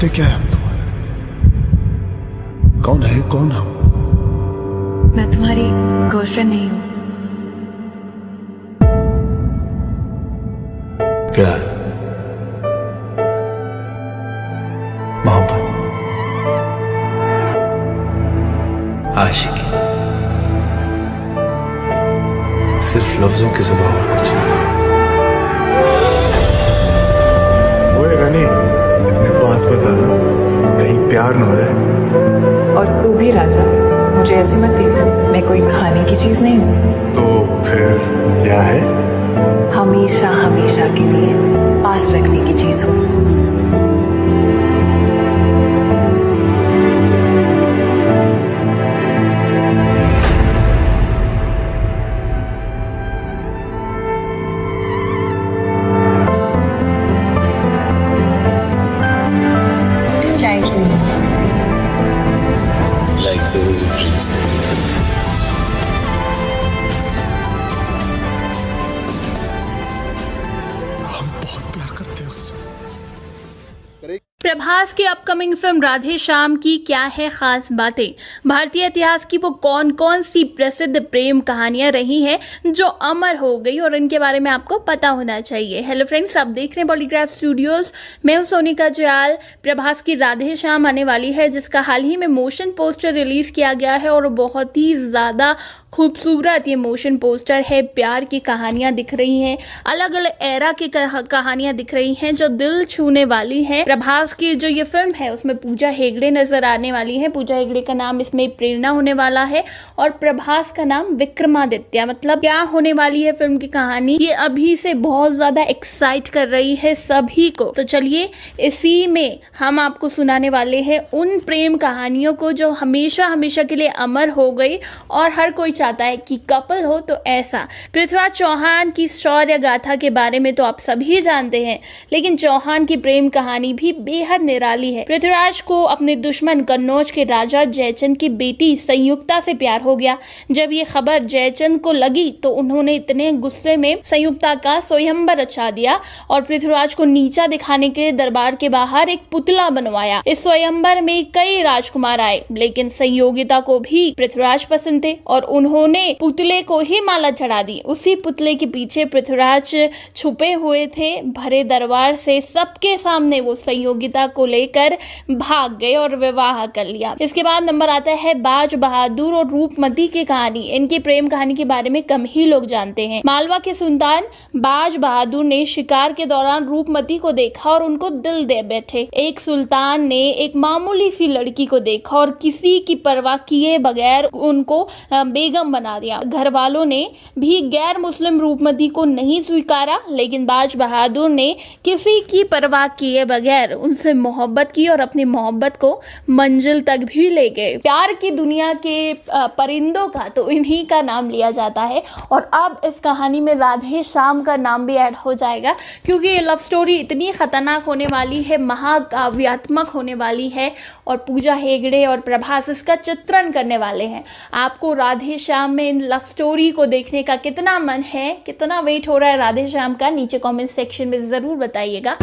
करते क्या है हम तुम्हारा? कौन है, कौन हम? मैं तुम्हारी गर्लफ्रेंड नहीं हूँ। प्यार, मोहब्बत, आशिकी, सिर्फ लफ्जों के सिवा और कुछ नहीं। ओए रानी, इतने पास बता ना, कहीं प्यार न हो जाए। और तू भी राजा, मुझे ऐसे मत देख, मैं कोई खाने की चीज नहीं हूँ। तो फिर क्या है? हमेशा हमेशा के लिए पास रखने की चीज हूँ। Like the way you breathe. हम बहुत प्यार करते हैं उससे। प्रभास की अपकमिंग फिल्म राधे श्याम की क्या है खास बातें? भारतीय इतिहास की वो कौन कौन सी प्रसिद्ध प्रेम कहानियां रही हैं जो अमर हो गई और इनके बारे में आपको पता होना चाहिए। हेलो फ्रेंड्स, आप देख रहे हैं पॉलीग्राफ स्टूडियोज। मैं हूं सोनिका जयाल। प्रभास की राधे श्याम आने वाली है, जिसका हाल ही में मोशन पोस्टर रिलीज किया गया है और बहुत ही ज़्यादा खूबसूरत ये मोशन पोस्टर है। प्यार की कहानियां दिख रही हैं, अलग अलग एरा की कहानियां दिख रही हैं जो दिल छूने वाली हैं। प्रभास की जो ये फिल्म है उसमें पूजा हेगड़े नजर आने वाली है। पूजा हेगड़े का नाम इसमें प्रेरणा होने वाला है और प्रभास का नाम विक्रमादित्य। मतलब क्या होने वाली है फिल्म की कहानी, ये अभी से बहुत ज्यादा एक्साइट कर रही है सभी को। तो चलिए इसी में हम आपको सुनाने वाले हैं उन प्रेम कहानियों को जो हमेशा हमेशा के लिए अमर हो गई और हर कोई चाहता है कि कपल हो तो ऐसा। पृथ्वीराज चौहान की शौर्य गाथा के बारे में तो आप सभी जानते हैं, लेकिन चौहान की प्रेम कहानी भी बेहद निराली है। पृथ्वीराज को अपने दुश्मन कन्नौज के राजा जयचंद की बेटी संयुक्ता से प्यार हो गया। जब ये खबर जयचंद को लगी तो उन्होंने इतने गुस्से में संयुक्ता का स्वयंवर रचा दिया और पृथ्वीराज को नीचा दिखाने के दरबार के बाहर एक पुतला बनवाया। इस स्वयंवर में कई राजकुमार आए, लेकिन संयोगिता को भी पृथ्वीराज पसंद थे और उन्होंने पुतले को ही माला चढ़ा दी। उसी पुतले के पीछे पृथ्वीराज छुपे हुए थे। भरे दरबार से सबके सामने वो संयोगिता को लेकर भाग गए और विवाह कर लिया। इसके बाद नंबर आता है बाज बहादुर और रूपमती की कहानी। इनकी प्रेम कहानी के बारे में कम ही लोग जानते हैं। मालवा के सुल्तान बाज बहादुर ने शिकार के दौरान रूपमती को देखा और उनको दिल दे बैठे। एक सुल्तान ने एक मामूली सी लड़की को देखा और किसी की परवाह किए बगैर उनको बेगम बना दिया। घर वालों ने भी गैर मुस्लिम रूपमती को नहीं स्वीकारा, लेकिन बाज बहादुर ने किसी की परवाह किए बगैर उनसे मोहब्बत की और अपनी मोहब्बत को मंजिल तक भी ले गए। प्यार की दुनिया के परिंदों का तो इन्हीं का नाम लिया जाता है और अब इस कहानी में राधे श्याम का नाम भी ऐड हो जाएगा, क्योंकि ये लव स्टोरी इतनी खतरनाक होने वाली है, महाकाव्यात्मक होने वाली है और पूजा हेगड़े और प्रभास इसका चित्रण करने वाले हैं। आपको राधे श्याम में इन लव स्टोरी को देखने का कितना मन है, कितना वेट हो रहा है राधे श्याम का, नीचे कमेंट सेक्शन में जरूर बताइएगा।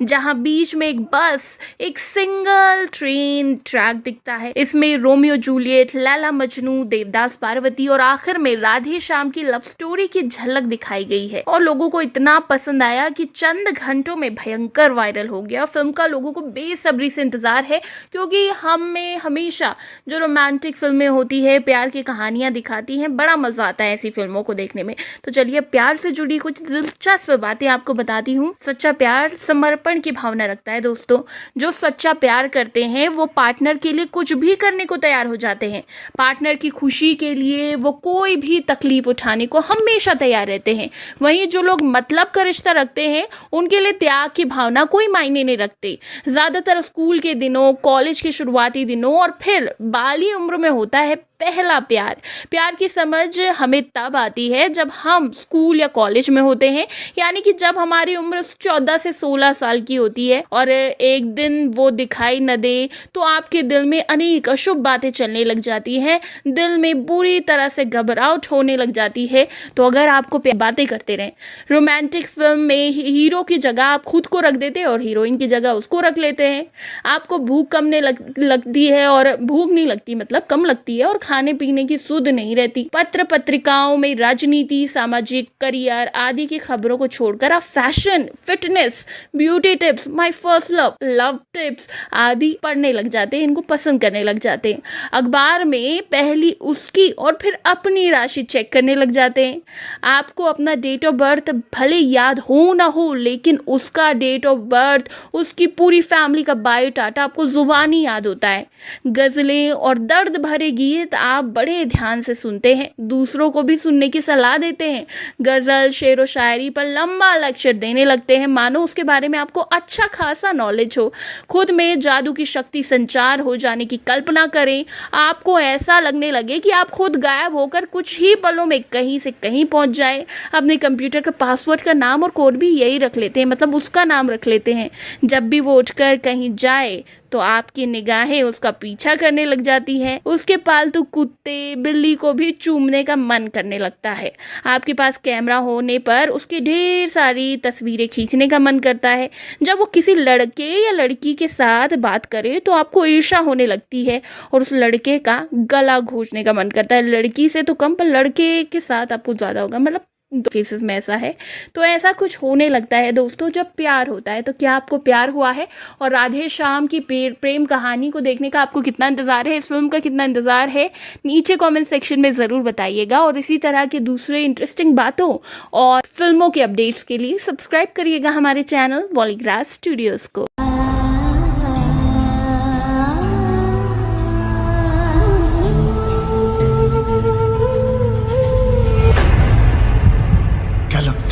जहां बीच में एक बस, एक सिंगल ट्रेन ट्रैक दिखता है। इसमें रोमियो जूलियट, लैला मजनू, देवदास पार्वती और आखिर में राधे श्याम की लव स्टोरी की झलक दिखाई गई है और लोगों को इतना पसंद आया कि चंद घंटों में भयंकर वायरल हो गया। फिल्म का लोगों को बेसब्री से इंतजार है, क्योंकि हमें हमेशा जो रोमांटिक फिल्में होती है, प्यार की कहानियां दिखाती हैं, बड़ा मजा आता है ऐसी फिल्मों को देखने में। तो चलिए प्यार से जुड़ी कुछ दिलचस्प बातें आपको बताती हूँ। सच्चा प्यार समर्पण की भावना रखता है दोस्तों। जो सच्चा प्यार करते हैं वो पार्टनर के लिए कुछ भी करने को तैयार हो जाते हैं। पार्टनर की खुशी के लिए वो कोई भी तकलीफ उठाने को हमेशा तैयार रहते हैं। वहीं जो लोग मतलब का रिश्ता रखते हैं उनके लिए त्याग की भावना कोई मायने नहीं रखती। ज्यादातर स्कूल के दिनों, कॉलेज के शुरुआती दिनों और फिर बाली उम्र में होता है पहला प्यार। प्यार की समझ हमें तब आती है जब हम स्कूल या कॉलेज में होते हैं, यानी कि जब हमारी उम्र 14 से 16 साल की होती है और एक दिन वो दिखाई न दे तो आपके दिल में अनेक अशुभ बातें चलने लग जाती हैं, दिल में बुरी तरह से घबराहट होने लग जाती है। तो अगर आपको बातें करते रहें, रोमांटिक फिल्म में हीरो की जगह आप खुद को रख देते हैं और हीरोइन की जगह उसको रख लेते हैं। आपको भूख कम लगती है और भूख नहीं लगती मतलब कम लगती है और खाने पीने की सुध नहीं रहती। पत्र पत्रिकाओं में राजनीति, सामाजिक, करियर आदि की खबरों को छोड़कर आप fashion, fitness, beauty tips, my first love, love tips आदि पढ़ने लग जाते हैं, इनको पसंद करने लग जाते हैं। अखबार में पहली उसकी और फिर अपनी राशि चेक करने लग जाते हैं। आपको अपना डेट ऑफ बर्थ भले याद हो ना हो, लेकिन उसका डेट ऑफ बर्थ, उसकी पूरी फैमिली का बायोडाटा आपको जुबानी याद होता है। गजलें और दर्द भरे गीत आप बड़े ध्यान से सुनते हैं, दूसरों को भी सुनने की सलाह देते हैं। गजल, शेर व शायरी पर लंबा लेक्चर देने लगते हैं, मानो उसके बारे में आपको अच्छा खासा नॉलेज हो। खुद में जादू की शक्ति संचार हो जाने की कल्पना करें। आपको ऐसा लगने लगे कि आप खुद गायब होकर कुछ ही पलों में कहीं से कहीं पहुंच जाए। अपने कंप्यूटर का पासवर्ड का नाम और कोड भी यही रख लेते हैं, मतलब उसका नाम रख लेते हैं। जब भी वो उठकर कहीं जाए तो आपकी निगाहें उसका पीछा करने लग जाती हैं। उसके पालतू कुत्ते, बिल्ली को भी चूमने का मन करने लगता है। आपके पास कैमरा होने पर उसकी ढेर सारी तस्वीरें खींचने का मन करता है। जब वो किसी लड़के या लड़की के साथ बात करे तो आपको ईर्ष्या होने लगती है और उस लड़के का गला घोंचने का मन करता है। लड़की से तो कम, पर लड़के के साथ आपको ज़्यादा होगा, मतलब दो केसेस में ऐसा है। तो ऐसा कुछ होने लगता है दोस्तों जब प्यार होता है। तो क्या आपको प्यार हुआ है? और राधे श्याम की प्रेम कहानी को देखने का आपको कितना इंतज़ार है, इस फिल्म का कितना इंतज़ार है, नीचे कमेंट सेक्शन में ज़रूर बताइएगा। और इसी तरह के दूसरे इंटरेस्टिंग बातों और फिल्मों के अपडेट्स के लिए सब्सक्राइब करिएगा हमारे चैनल बॉलीग्रास स्टूडियोज़ को।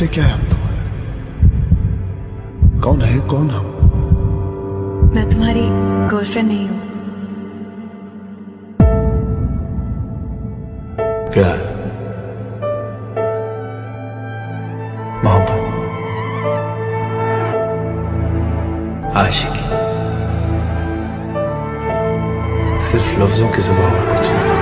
क्या है हम तुम्हारे? कौन हम? मैं तुम्हारी गर्लफ्रेंड नहीं हूँ। प्यार, मोहब्बत, आशिकी, सिर्फ लफ्जों के सिवा और कुछ नहीं।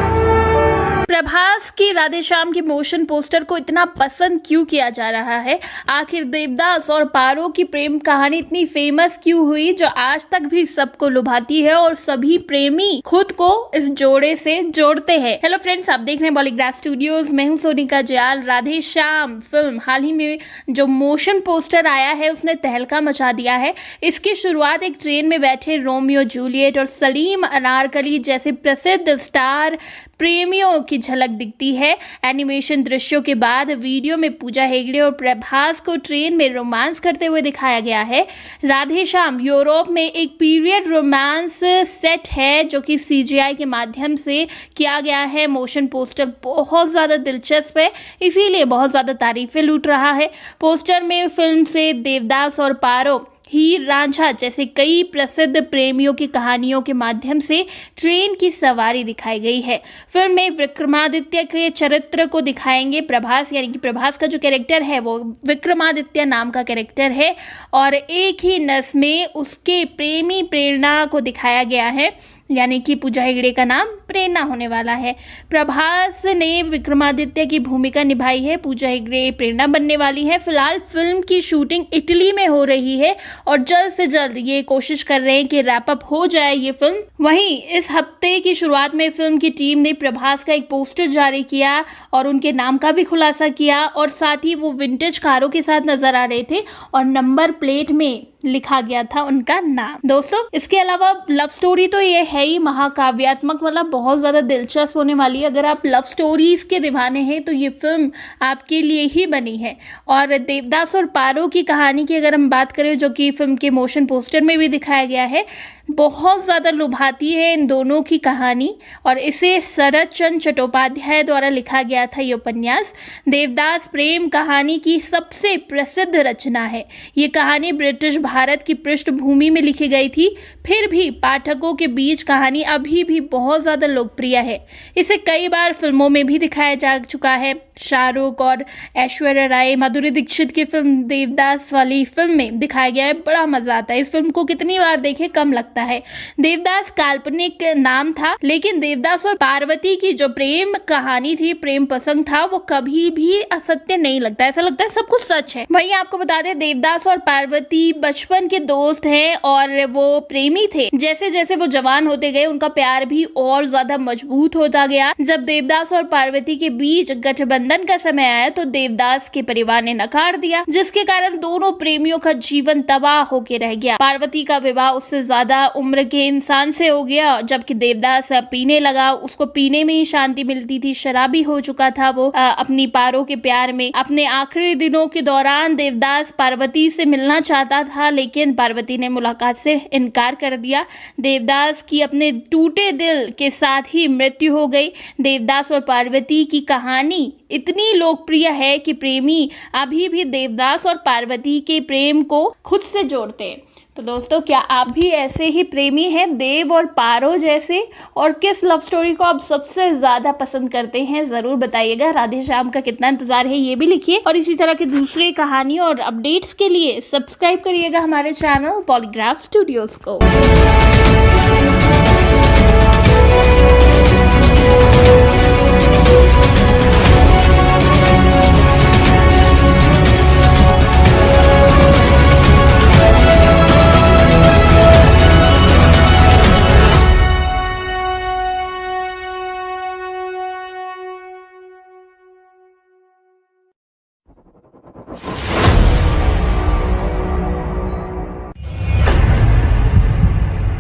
प्रभास की राधे श्याम के मोशन पोस्टर को इतना पसंद क्यों किया जा रहा है? आखिर देवदास और पारो की प्रेम कहानी इतनी फेमस क्यों हुई जो आज तक भी सबको लुभाती है और सभी प्रेमी खुद को इस जोड़े से जोड़ते हैं। हेलो फ्रेंड्स, आप देख रहे हैं बॉलीग्रास स्टूडियोज, मैं हूं सोनिका जयाल। राधे श्याम फिल्म हाल ही में जो मोशन पोस्टर आया है उसने तहलका मचा दिया है। इसकी शुरुआत एक ट्रेन में बैठे रोमियो जूलियट और सलीम अनारकली जैसे प्रसिद्ध स्टार प्रेमियों की झलक दिखती है। एनिमेशन दृश्यों के बाद वीडियो में पूजा हेगड़े और प्रभास को ट्रेन में रोमांस करते हुए दिखाया गया है। राधे श्याम यूरोप में एक पीरियड रोमांस सेट है जो कि CGI के माध्यम से किया गया है। मोशन पोस्टर बहुत ज़्यादा दिलचस्प है, इसीलिए बहुत ज़्यादा तारीफें लूट रहा है। पोस्टर में फिल्म से देवदास और पारो, हीर रांझा जैसे कई प्रसिद्ध प्रेमियों की कहानियों के माध्यम से ट्रेन की सवारी दिखाई गई है। फिल्म में विक्रमादित्य के चरित्र को दिखाएंगे प्रभास, यानी कि प्रभास का जो कैरेक्टर है वो विक्रमादित्य नाम का कैरेक्टर है और एक ही नस में उसके प्रेमी प्रेरणा को दिखाया गया है, यानी कि पूजा हेगड़े का नाम प्रेरणा होने वाला है। प्रभास ने विक्रमादित्य की भूमिका निभाई है, पूजा हेगड़े प्रेरणा बनने वाली है। फिलहाल फिल्म की शूटिंग इटली में हो रही है और जल्द से जल्द ये कोशिश कर रहे हैं कि रैप अप हो जाए ये फिल्म। वहीं इस हफ्ते की शुरुआत में फिल्म की टीम ने प्रभास का एक पोस्टर जारी किया और उनके नाम का भी खुलासा किया और साथ ही वो विंटेज कारों के साथ नजर आ रहे थे और नंबर प्लेट में लिखा गया था उनका नाम। दोस्तों, इसके अलावा लव स्टोरी तो ये है ही महाकाव्यात्मक, मतलब बहुत ज्यादा दिलचस्प होने वाली है। अगर आप लव स्टोरीज के दीवाने हैं तो ये फिल्म आपके लिए ही बनी है। और देवदास और पारो की कहानी की अगर हम बात करें, जो कि फिल्म के मोशन पोस्टर में भी दिखाया गया है, बहुत ज़्यादा लुभाती है। इन दोनों की कहानी और इसे शरद चंद्र चट्टोपाध्याय द्वारा लिखा गया था। ये उपन्यास देवदास प्रेम कहानी की सबसे प्रसिद्ध रचना है। ये कहानी ब्रिटिश भारत की पृष्ठभूमि में लिखी गई थी, फिर भी पाठकों के बीच कहानी अभी भी बहुत ज़्यादा लोकप्रिय है। इसे कई बार फिल्मों में भी दिखाया जा चुका है। शाहरुख और ऐश्वर्या राय, माधुरी दीक्षित की फिल्म देवदास वाली फिल्म में दिखाया गया है। बड़ा मजा आता है। इस फिल्म को कितनी बार देखे कम लगता है। देवदास काल्पनिक नाम था, लेकिन देवदास और पार्वती की जो प्रेम कहानी थी, प्रेम प्रसंग था, वो कभी भी असत्य नहीं लगता। ऐसा लगता है सब कुछ सच है। वहीं आपको बता दें, देवदास और पार्वती बचपन के दोस्त हैं और वो प्रेमी थे। जैसे जैसे वो जवान होते गए, उनका प्यार भी और ज्यादा मजबूत होता गया। जब देवदास और पार्वती के बीच गठबंधन का समय आया तो देवदास के परिवार ने नकार दिया, जिसके कारण दोनों प्रेमियों का जीवन तबाह होके रह गया। पार्वती का विवाह उससे ज्यादा उम्र के इंसान से हो गया, जबकि देवदास पीने लगा। उसको पीने में ही शांति मिलती थी, शराबी हो चुका था वो अपनी पारो के प्यार में। अपने आखिरी दिनों के दौरान देवदास पार्वती से मिलना चाहता था, लेकिन पार्वती ने मुलाकात से इनकार कर दिया। देवदास की अपने टूटे दिल के साथ ही मृत्यु हो गई। देवदास और पार्वती की कहानी इतनी लोकप्रिय है कि प्रेमी अभी भी देवदास और पार्वती के प्रेम को खुद से जोड़ते हैं। तो दोस्तों, क्या आप भी ऐसे ही प्रेमी हैं, देव और पारो जैसे? और किस लव स्टोरी को आप सबसे ज्यादा पसंद करते हैं, जरूर बताइएगा। राधे श्याम का कितना इंतजार है ये भी लिखिए, और इसी तरह की दूसरी कहानी और अपडेट्स के लिए सब्सक्राइब करिएगा हमारे चैनल पॉलीग्राफ स्टूडियोज को।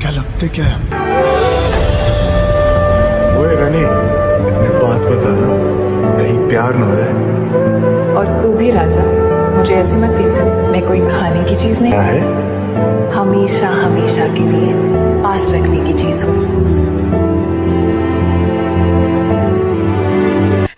क्या लगते क्या है? ओए रानी, इतने पास बता, कहीं प्यार न हो जाए। और तू भी राजा, मुझे ऐसे मत देख। मैं कोई खाने की चीज नहीं, क्या है? हमेशा हमेशा के लिए पास रखने की चीज हूँ।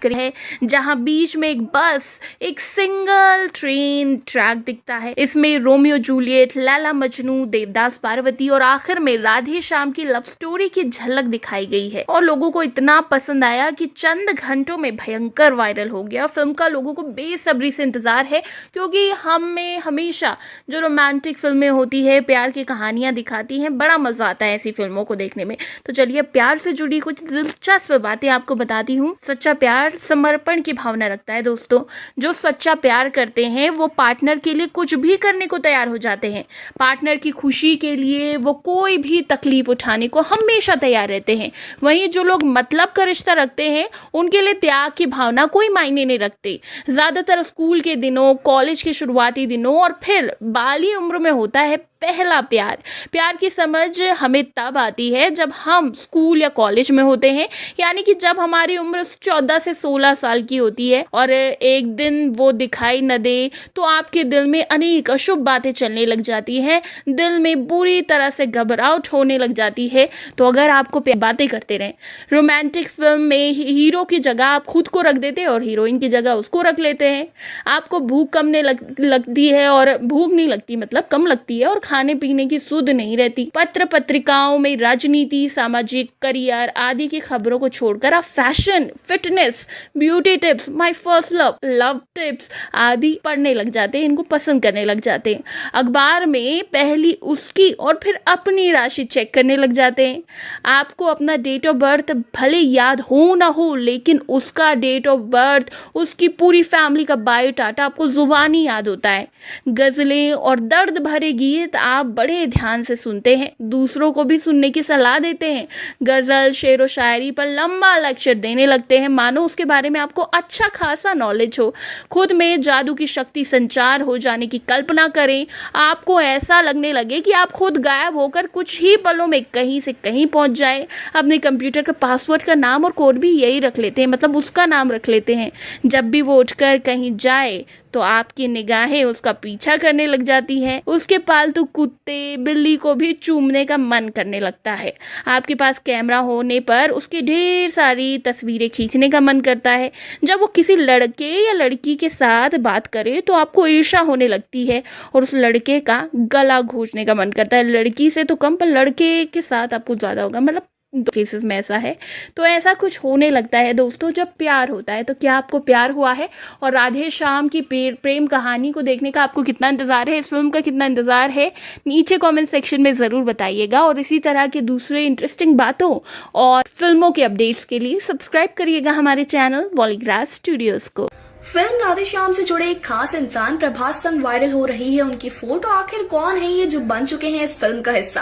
है जहां बीच में एक बस, एक सिंगल ट्रेन ट्रैक दिखता है। इसमें रोमियो जूलियट, लैला मजनू, देवदास पार्वती और आखिर में राधे श्याम की लव स्टोरी की झलक दिखाई गई है। और लोगों को इतना पसंद आया कि चंद घंटों में भयंकर वायरल हो गया। फिल्म का लोगों को बेसब्री से इंतजार है, क्योंकि हमें हमेशा जो रोमांटिक फिल्में होती है, प्यार की कहानियां दिखाती हैं, बड़ा मजा आता है ऐसी फिल्मों को देखने में। तो चलिए, प्यार से जुड़ी कुछ दिलचस्प बातें आपको बताती हूँ। सच्चा प्यार समर्पण की भावना रखता है दोस्तों। जो सच्चा प्यार करते हैं वो पार्टनर के लिए कुछ भी करने को तैयार हो जाते हैं। पार्टनर की खुशी के लिए वो कोई भी तकलीफ उठाने को हमेशा तैयार रहते हैं। वहीं जो लोग मतलब का रिश्ता रखते हैं, उनके लिए त्याग की भावना कोई मायने नहीं रखती। ज्यादातर स्कूल के दिनों, कॉलेज के शुरुआती दिनों और फिर बाली उम्र में होता है पहला प्यार। प्यार की समझ हमें तब आती है जब हम स्कूल या कॉलेज में होते हैं, यानी कि जब हमारी उम्र 14 से 16 साल की होती है और एक दिन वो दिखाई न दे तो आपके दिल में अनेक अशुभ बातें चलने लग जाती हैं, दिल में बुरी तरह से घबराहट होने लग जाती है। तो अगर आपको बातें करते रहें, रोमांटिक फिल्म में हीरो की जगह आप खुद को रख देते हैं और हीरोइन की जगह उसको रख लेते हैं। आपको भूख कम लगती है, और भूख नहीं लगती मतलब कम लगती है, और खाने पीने की सुध नहीं रहती। पत्र पत्रिकाओं में राजनीति, सामाजिक, करियर आदि की खबरों को छोड़कर आप fashion, fitness, beauty tips, my first love, love tips आदि पढ़ने लग जाते हैं, इनको पसंद करने लग जाते हैं। अखबार में पहली उसकी और फिर अपनी राशि चेक करने लग जाते हैं। आपको अपना डेट ऑफ बर्थ भले याद हो ना हो, लेकिन उसका डेट ऑफ बर्थ, उसकी पूरी फैमिली का बायोडाटा आपको जुबानी याद होता है। गजलें और दर्द भरे गीत आप बड़े ध्यान से सुनते हैं, दूसरों को भी सुनने की सलाह देते हैं। गजल, शेर व शायरी पर लंबा लेक्चर देने लगते हैं, मानो उसके बारे में आपको अच्छा खासा नॉलेज हो। खुद में जादू की शक्ति संचार हो जाने की कल्पना करें। आपको ऐसा लगने लगे कि आप खुद गायब होकर कुछ ही पलों में कहीं से कहीं पहुंच जाए। अपने कंप्यूटर का पासवर्ड का नाम और कोड भी यही रख लेते हैं, मतलब उसका नाम रख लेते हैं। जब भी वो उठकर कहीं जाए तो आपकी निगाहें उसका पीछा करने लग जाती हैं। उसके पालतू कुत्ते बिल्ली को भी चूमने का मन करने लगता है। आपके पास कैमरा होने पर उसकी ढेर सारी तस्वीरें खींचने का मन करता है। जब वो किसी लड़के या लड़की के साथ बात करे तो आपको ईर्ष्या होने लगती है और उस लड़के का गला घोंचने का मन करता है। लड़की से तो कम, पर लड़के के साथ आपको ज़्यादा होगा, मतलब दो केसेस में ऐसा है। तो ऐसा कुछ होने लगता है दोस्तों जब प्यार होता है। तो क्या आपको प्यार हुआ है? और राधे श्याम की प्रेम कहानी को देखने का आपको कितना इंतज़ार है, इस फिल्म का कितना इंतज़ार है, नीचे कमेंट सेक्शन में ज़रूर बताइएगा। और इसी तरह के दूसरे इंटरेस्टिंग बातों और फिल्मों के अपडेट्स के लिए सब्सक्राइब करिएगा हमारे चैनल बॉलीग्राज स्टूडियोज़ को। फिल्म राधेश्याम से जुड़े एक खास इंसान प्रभास संग वायरल हो रही है उनकी फोटो। आखिर कौन है ये जो बन चुके हैं इस फिल्म का हिस्सा?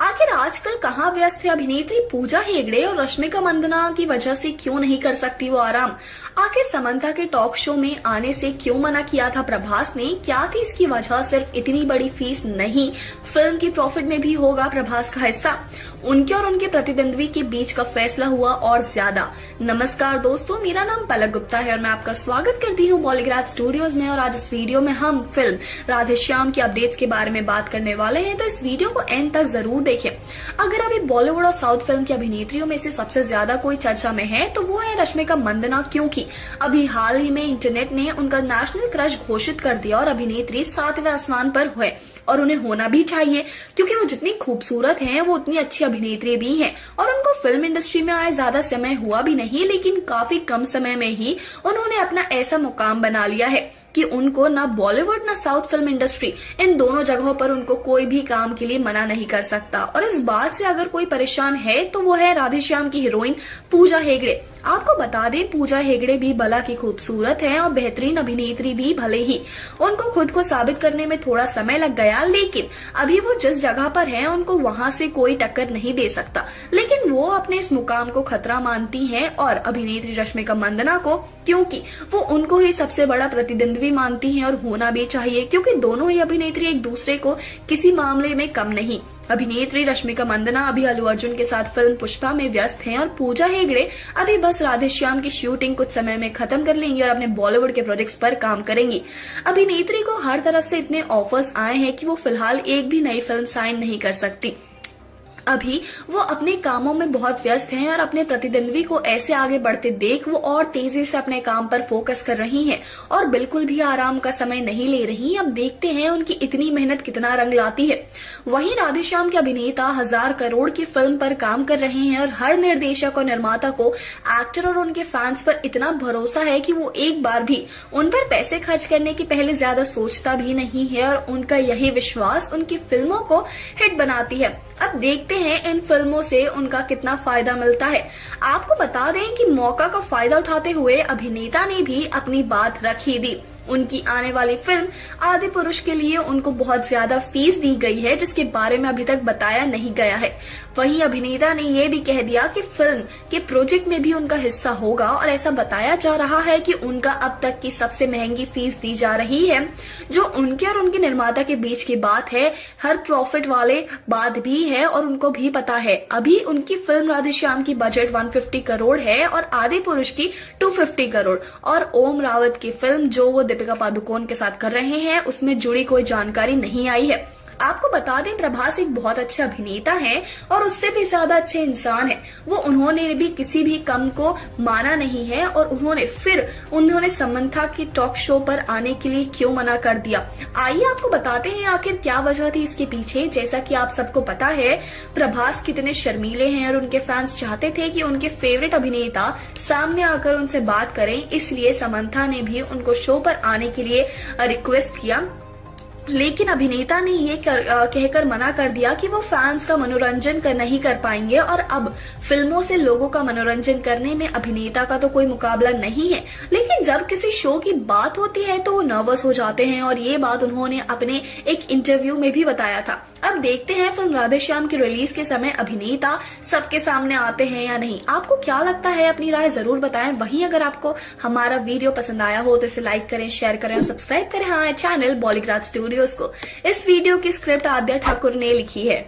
आखिर आजकल कहाँ व्यस्त है अभिनेत्री पूजा हेगड़े और रश्मिका मंदाना की वजह से क्यों नहीं कर सकती वो आराम? आखिर समंता के टॉक शो में आने से क्यों मना किया था प्रभास ने? क्या थी इसकी वजह? सिर्फ इतनी बड़ी फीस नहीं, फिल्म की प्रॉफिट में भी होगा प्रभास का हिस्सा। उनके और उनके प्रतिद्वंद्वी के बीच का फैसला हुआ और ज्यादा। नमस्कार दोस्तों, मेरा नाम पलक गुप्ता है और मैं आपका स्वागत करती हूँ बॉलीग्राज स्टूडियोज में। और आज इस वीडियो में हम फिल्म राधेश्याम की अपडेट्स के बारे में बात करने वाले हैं, तो इस वीडियो को एंड तक जरूर देखें। अगर अभी बॉलीवुड और साउथ फिल्म की अभिनेत्रियों में से सबसे ज्यादा कोई चर्चा में है तो वो है रश्मिका मंदाना, क्योंकि अभी हाल ही में इंटरनेट ने उनका नेशनल क्रश घोषित कर दिया और अभिनेत्री 7वें आसमान पर हुए। और उन्हें होना भी चाहिए, क्योंकि वो जितनी खूबसूरत हैं वो उतनी अच्छी अभिनेत्री भी हैं। और उनको फिल्म इंडस्ट्री में आए ज्यादा समय हुआ भी नहीं, लेकिन काफी कम समय में ही उन्होंने अपना ऐसा मुकाम बना लिया है कि उनको ना बॉलीवुड ना साउथ फिल्म इंडस्ट्री, इन दोनों जगहों पर उनको कोई भी काम के लिए मना नहीं कर सकता। और इस बात से अगर कोई परेशान है तो वो है राधेश्याम की हीरोइन पूजा हेगड़े। आपको बता दें, पूजा हेगड़े भी भला की खूबसूरत है और बेहतरीन अभिनेत्री भी भले ही। उनको खुद को साबित करने में थोड़ा समय लग गया, लेकिन अभी वो जिस जगह पर है उनको वहां से कोई टक्कर नहीं दे सकता। लेकिन वो अपने इस मुकाम को खतरा मानती हैं और अभिनेत्री रश्मिका मंदाना को, क्योंकि वो उनको ही सबसे बड़ा प्रतिद्वंद्वी मानती हैं। और होना भी चाहिए, क्योंकि दोनों ही अभिनेत्री एक दूसरे को किसी मामले में कम नहीं। अभिनेत्री रश्मिका मंदाना अभी अल्लू अर्जुन के साथ फिल्म पुष्पा में व्यस्त हैं और पूजा हेगड़े अभी बस राधेश्याम की शूटिंग कुछ समय में खत्म कर लेंगी और अपने बॉलीवुड के प्रोजेक्ट्स पर काम करेंगी। अभिनेत्री को हर तरफ से इतने ऑफर्स आए हैं कि वो फिलहाल एक भी नई फिल्म साइन नहीं कर सकती। अभी वो अपने कामों में बहुत व्यस्त हैं और अपने प्रतिद्वंद्वी को ऐसे आगे बढ़ते देख वो और तेजी से अपने काम पर फोकस कर रही हैं और बिल्कुल भी आराम का समय नहीं ले रही। अब देखते हैं उनकी इतनी मेहनत कितना रंग लाती है। वहीं राधेश्याम के अभिनेता 1000 करोड़ की फिल्म पर काम कर रहे हैं और हर निर्देशक और निर्माता को एक्टर और उनके फैंस पर इतना भरोसा है कि वो एक बार भी उन पर पैसे खर्च करने की पहले ज्यादा सोचता भी नहीं है और उनका यही विश्वास उनकी फिल्मों को हिट बनाती है। अब देखते हैं इन फिल्मों से उनका कितना फायदा मिलता है। आपको बता दें कि मौका का फायदा उठाते हुए अभिनेता ने भी अपनी बात रख ही दी। उनकी आने वाली फिल्म आदि पुरुष के लिए उनको बहुत ज्यादा फीस दी गई है, जिसके बारे में अभी तक बताया नहीं गया है। वहीं अभिनेता ने यह भी कह दिया कि फिल्म के प्रोजेक्ट में भी उनका हिस्सा होगा और ऐसा बताया जा रहा है कि उनका अब तक की सबसे महंगी फीस दी जा रही है, जो उनके और उनके निर्माता के बीच की बात है। हर प्रॉफिट वाले बात भी है और उनको भी पता है। अभी उनकी फिल्म राधेश्याम की बजट 150 करोड़ है और आदि पुरुष की 250 करोड़ और ओम रावत की फिल्म जो वो दीपिका पादुकोण के साथ कर रहे हैं उसमें जुड़ी कोई जानकारी नहीं आई है। आपको बता दें, प्रभास एक बहुत अच्छे अभिनेता हैं और उससे भी ज्यादा अच्छे इंसान हैं। वो उन्होंने भी किसी भी कम को माना नहीं है और उन्होंने समंथा के टॉक शो पर आने के लिए क्यों मना कर दिया। आइए आपको बताते हैं आखिर क्या वजह थी इसके पीछे। जैसा कि आप सबको पता है, प्रभास कितने शर्मीले हैं और उनके फैंस चाहते थे कि उनके फेवरेट अभिनेता सामने आकर उनसे बात करें, इसलिए समंथा ने भी उनको शो पर आने के लिए रिक्वेस्ट किया। लेकिन अभिनेता ने ये कहकर मना कर दिया कि वो फैंस का मनोरंजन नहीं कर पाएंगे और अब फिल्मों से लोगों का मनोरंजन करने में अभिनेता का तो कोई मुकाबला नहीं है। लेकिन जब किसी शो की बात होती है तो वो नर्वस हो जाते हैं और ये बात उन्होंने अपने एक इंटरव्यू में भी बताया था। अब देखते हैं फिल्म राधेश्याम की रिलीज के समय अभिनेता सबके सामने आते हैं या नहीं। आपको क्या लगता है, अपनी राय जरूर बताएं। वहीं अगर आपको हमारा वीडियो पसंद आया हो तो इसे लाइक करें, शेयर करें और सब्सक्राइब करें हमारे चैनल बॉलीग्राज स्टूडियोज को। इस वीडियो की स्क्रिप्ट आद्या ठाकुर ने लिखी है।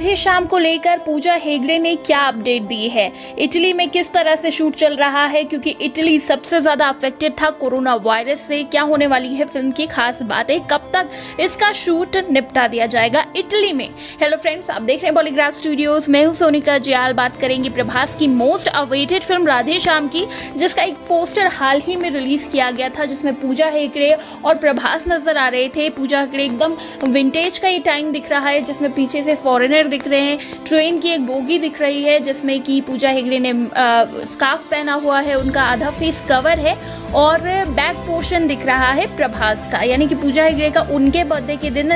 राधे श्याम को लेकर पूजा हेगड़े ने क्या अपडेट दी है, इटली में किस तरह से शूट चल रहा है, क्योंकि इटली सबसे ज्यादा अफेक्टेड था कोरोना वायरस से। क्या होने वाली है फिल्म की खास बातें, कब तक इसका शूट निपटा दिया जाएगा इटली में। हेलो फ्रेंड्स, आप देख रहे हैं पॉलीग्राफ स्टूडियोज, मैं हूं सोनिका जयाल। बात करेंगे प्रभास की most awaited film Radhe Shyam की, जिसका एक पोस्टर हाल ही में रिलीज किया गया था, जिसमें पूजा हेगड़े और प्रभास नजर आ रहे थे। पूजा हेगड़े एकदम विंटेज का ये टाइम दिख रहा है, जिसमें पीछे से फॉरेनर दिख रहे हैं, ट्रेन की एक बोगी दिख रही है जिसमें कि पूजा हेगड़े ने स्कार्फ पहना हुआ है, उनका आधा फेस कवर है और बैक पोर्शन दिख रहा है प्रभास का, यानी कि पूजा हेगड़े का उनके बर्थडे के दिन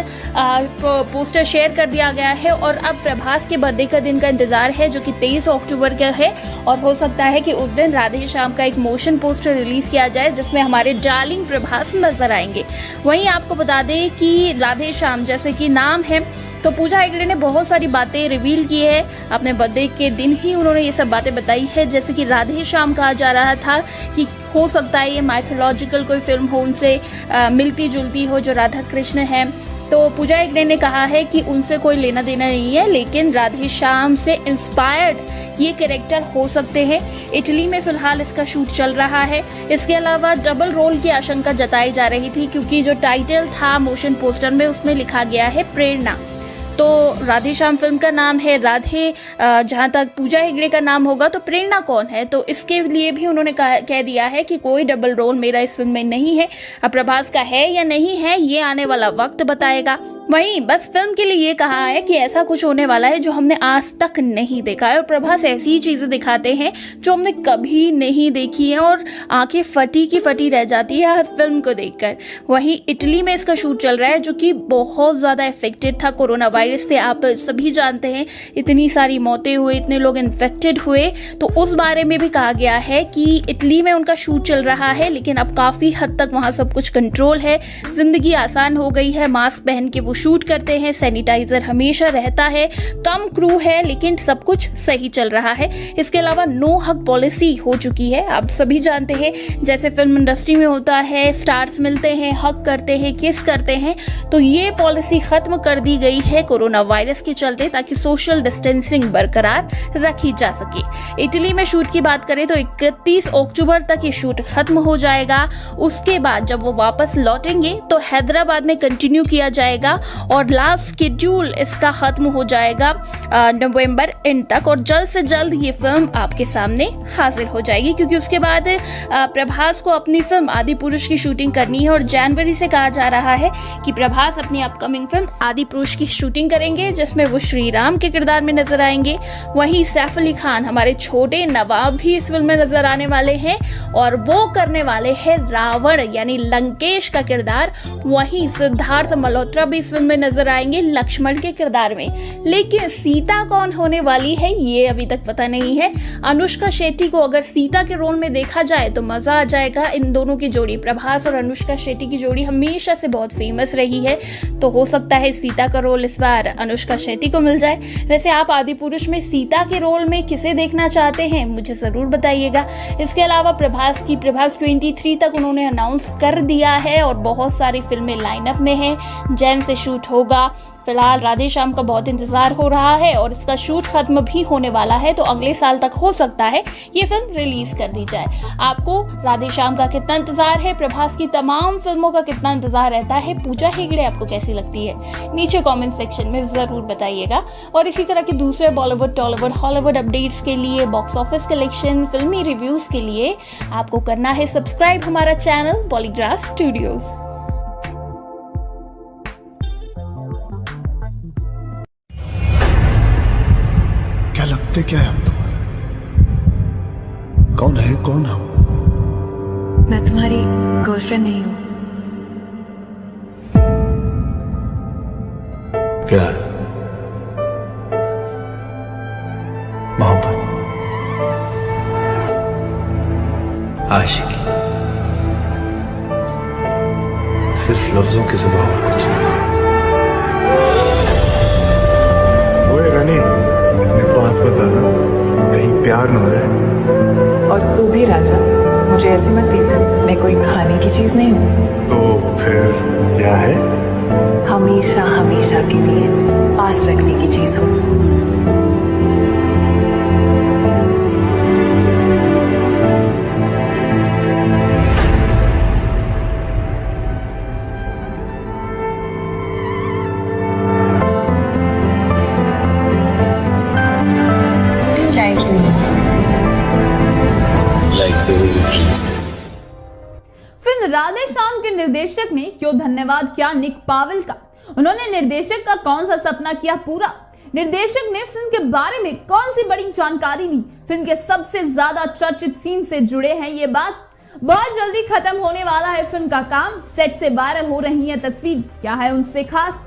पोस्टर शेयर कर दिया गया है। और अब प्रभास के बर्थडे का दिन का इंतजार है, जो कि 23 अक्टूबर का है, और हो सकता है कि उस दिन राधे श्याम का एक मोशन पोस्टर रिलीज किया जाए जिसमें हमारे डार्लिंग प्रभास नजर आएंगे। वहीं आपको बता दें कि राधे श्याम जैसे कि नाम है, तो पूजा हेगड़े ने बहुत सारी बातें रिवील की है। अपने बर्थडे के दिन ही उन्होंने ये सब बातें बताई है, जैसे कि राधे श्याम कहा जा रहा था कि हो सकता है ये माइथोलॉजिकल कोई फिल्म हो, उनसे मिलती जुलती हो जो राधा कृष्ण है। तो पूजा हेगड़े ने कहा है कि उनसे कोई लेना देना नहीं है, लेकिन राधे श्याम से इंस्पायर्ड ये कैरेक्टर हो सकते हैं। इटली में फिलहाल इसका शूट चल रहा है। इसके अलावा डबल रोल की आशंका जताई जा रही थी, क्योंकि जो टाइटल था मोशन पोस्टर में उसमें लिखा गया है प्रेरणा। तो राधे श्याम फिल्म का नाम है, राधे जहाँ तक पूजा हेगड़े का नाम होगा तो प्रेरणा कौन है, तो इसके लिए भी उन्होंने कह दिया है कि कोई डबल रोल मेरा इस फिल्म में नहीं है। अब प्रभास का है या नहीं है ये आने वाला वक्त बताएगा। वहीं बस फिल्म के लिए ये कहा है कि ऐसा कुछ होने वाला है जो हमने आज तक नहीं देखा है, और प्रभास ऐसी चीजें दिखाते हैं जो हमने कभी नहीं देखी है और आंखें फटी की फटी रह जाती है हर फिल्म को देखकर। वहीं इटली में इसका शूट चल रहा है, जो कि बहुत ज्यादा इफेक्टेड था कोरोना वायरस से। आप सभी जानते हैं इतनी सारी मौतें हुई, इतने लोग इन्फेक्टेड हुए, तो उस बारे में भी कहा गया है कि इटली में उनका शूट चल रहा है, लेकिन अब काफी हद तक वहां सब कुछ कंट्रोल है, जिंदगी आसान हो गई है, मास्क पहन के वो शूट करते हैं, सैनिटाइजर हमेशा रहता है, कम क्रू है, लेकिन सब कुछ सही चल रहा है। इसके अलावा नो हग पॉलिसी हो चुकी है। आप सभी जानते हैं जैसे फिल्म इंडस्ट्री में होता है, स्टार्स मिलते हैं, हग करते हैं, किस करते हैं, तो ये पॉलिसी खत्म कर दी गई है कोरोना वायरस के चलते, ताकि सोशल डिस्टेंसिंग बरकरार रखी जा सके। इटली में शूट की बात करें तो 31 अक्टूबर तक ये शूट खत्म हो जाएगा। उसके बाद जब वो वापस लौटेंगे तो हैदराबाद में कंटिन्यू किया जाएगा, और लास्ट शेड्यूल इसका खत्म हो जाएगा नवंबर एंड तक, और जल्द से जल्द ये फिल्म आपके सामने हाजिर हो जाएगी, क्योंकि उसके बाद प्रभास को अपनी फिल्म आदि पुरुष की शूटिंग करनी है। और जनवरी से कहा जा रहा है कि प्रभास अपनी अपकमिंग फिल्म आदि पुरुष की शूटिंग करेंगे, जिसमें वो श्री राम के किरदार में नजर आएंगे। वहीं सैफ अली खान, हमारे छोटे नवाब, भी इस फिल्म में नजर आने वाले हैं, और वो करने वाले हैं रावण यानी लंकेश का किरदार। वहीं सिद्धार्थ मल्होत्रा भी इस फिल्म में नजर आएंगे लक्ष्मण के किरदार में। लेकिन सीता कौन होने वाली है ये अभी तक पता नहीं है। अनुष्का शेट्टी को अगर सीता के रोल में देखा जाए तो मजा आ जाएगा। इन दोनों की जोड़ी, प्रभास और अनुष्का शेट्टी की जोड़ी हमेशा से बहुत फेमस रही है, तो हो सकता है सीता का रोल इस बार अनुष्का शेट्टी को मिल जाए। वैसे आप आदि पुरुष में सीता के रोल में किसे देखना चाहते हैं मुझे जरूर बताइएगा। इसके अलावा प्रभास 23 तक उन्होंने अनाउंस कर दिया है, और बहुत सारी फिल्में लाइनअप में हैं, जैन से शूट होगा। फिलहाल राधे श्याम का बहुत इंतजार हो रहा है, और इसका शूट खत्म भी होने वाला है, तो अगले साल तक हो सकता है ये फिल्म रिलीज कर दी जाए। आपको राधे श्याम का कितना इंतजार है, प्रभास की तमाम फिल्मों का कितना इंतजार रहता है, पूजा हेगड़े आपको कैसी लगती है, नीचे कमेंट सेक्शन में जरूर बताइएगा। और इसी तरह के दूसरे बॉलीवुड, टॉलीवुड, हॉलीवुड अपडेट्स के लिए, बॉक्स ऑफिस कलेक्शन, फिल्मी रिव्यूज के लिए आपको करना है सब्सक्राइब हमारा चैनल पॉलीग्राफ स्टूडियोज। क्या लगते क्या है हम तुम्हारे? कौन है कौन हम? मैं तुम्हारी गर्लफ्रेंड नहीं हूँ। प्यार, मोहब्बत, आशिकी, सिर्फ लफ्जों के सिवा और कुछ नहीं। ओए रानी, अपने पास बता, कहीं प्यार न हो जाए। और तू भी राजा, मुझे ऐसे मत देख, मैं कोई खाने की चीज नहीं हूँ। तो फिर क्या है? हमेशा हमेशा के लिए पास रखने की चीज हो। फिल्म राधे श्याम के निर्देशक ने क्यों धन्यवाद किया निक पावेल का? उन्होंने निर्देशक का कौन सा सपना किया पूरा? निर्देशक ने फिल्म के बारे में कौन सी बड़ी जानकारी दी? फिल्म के सबसे ज्यादा चर्चित सीन से जुड़े हैं ये बात। बहुत जल्दी खत्म होने वाला है फिल्म का काम। सेट से वायरल हो रही है तस्वीर, क्या है उनसे खास?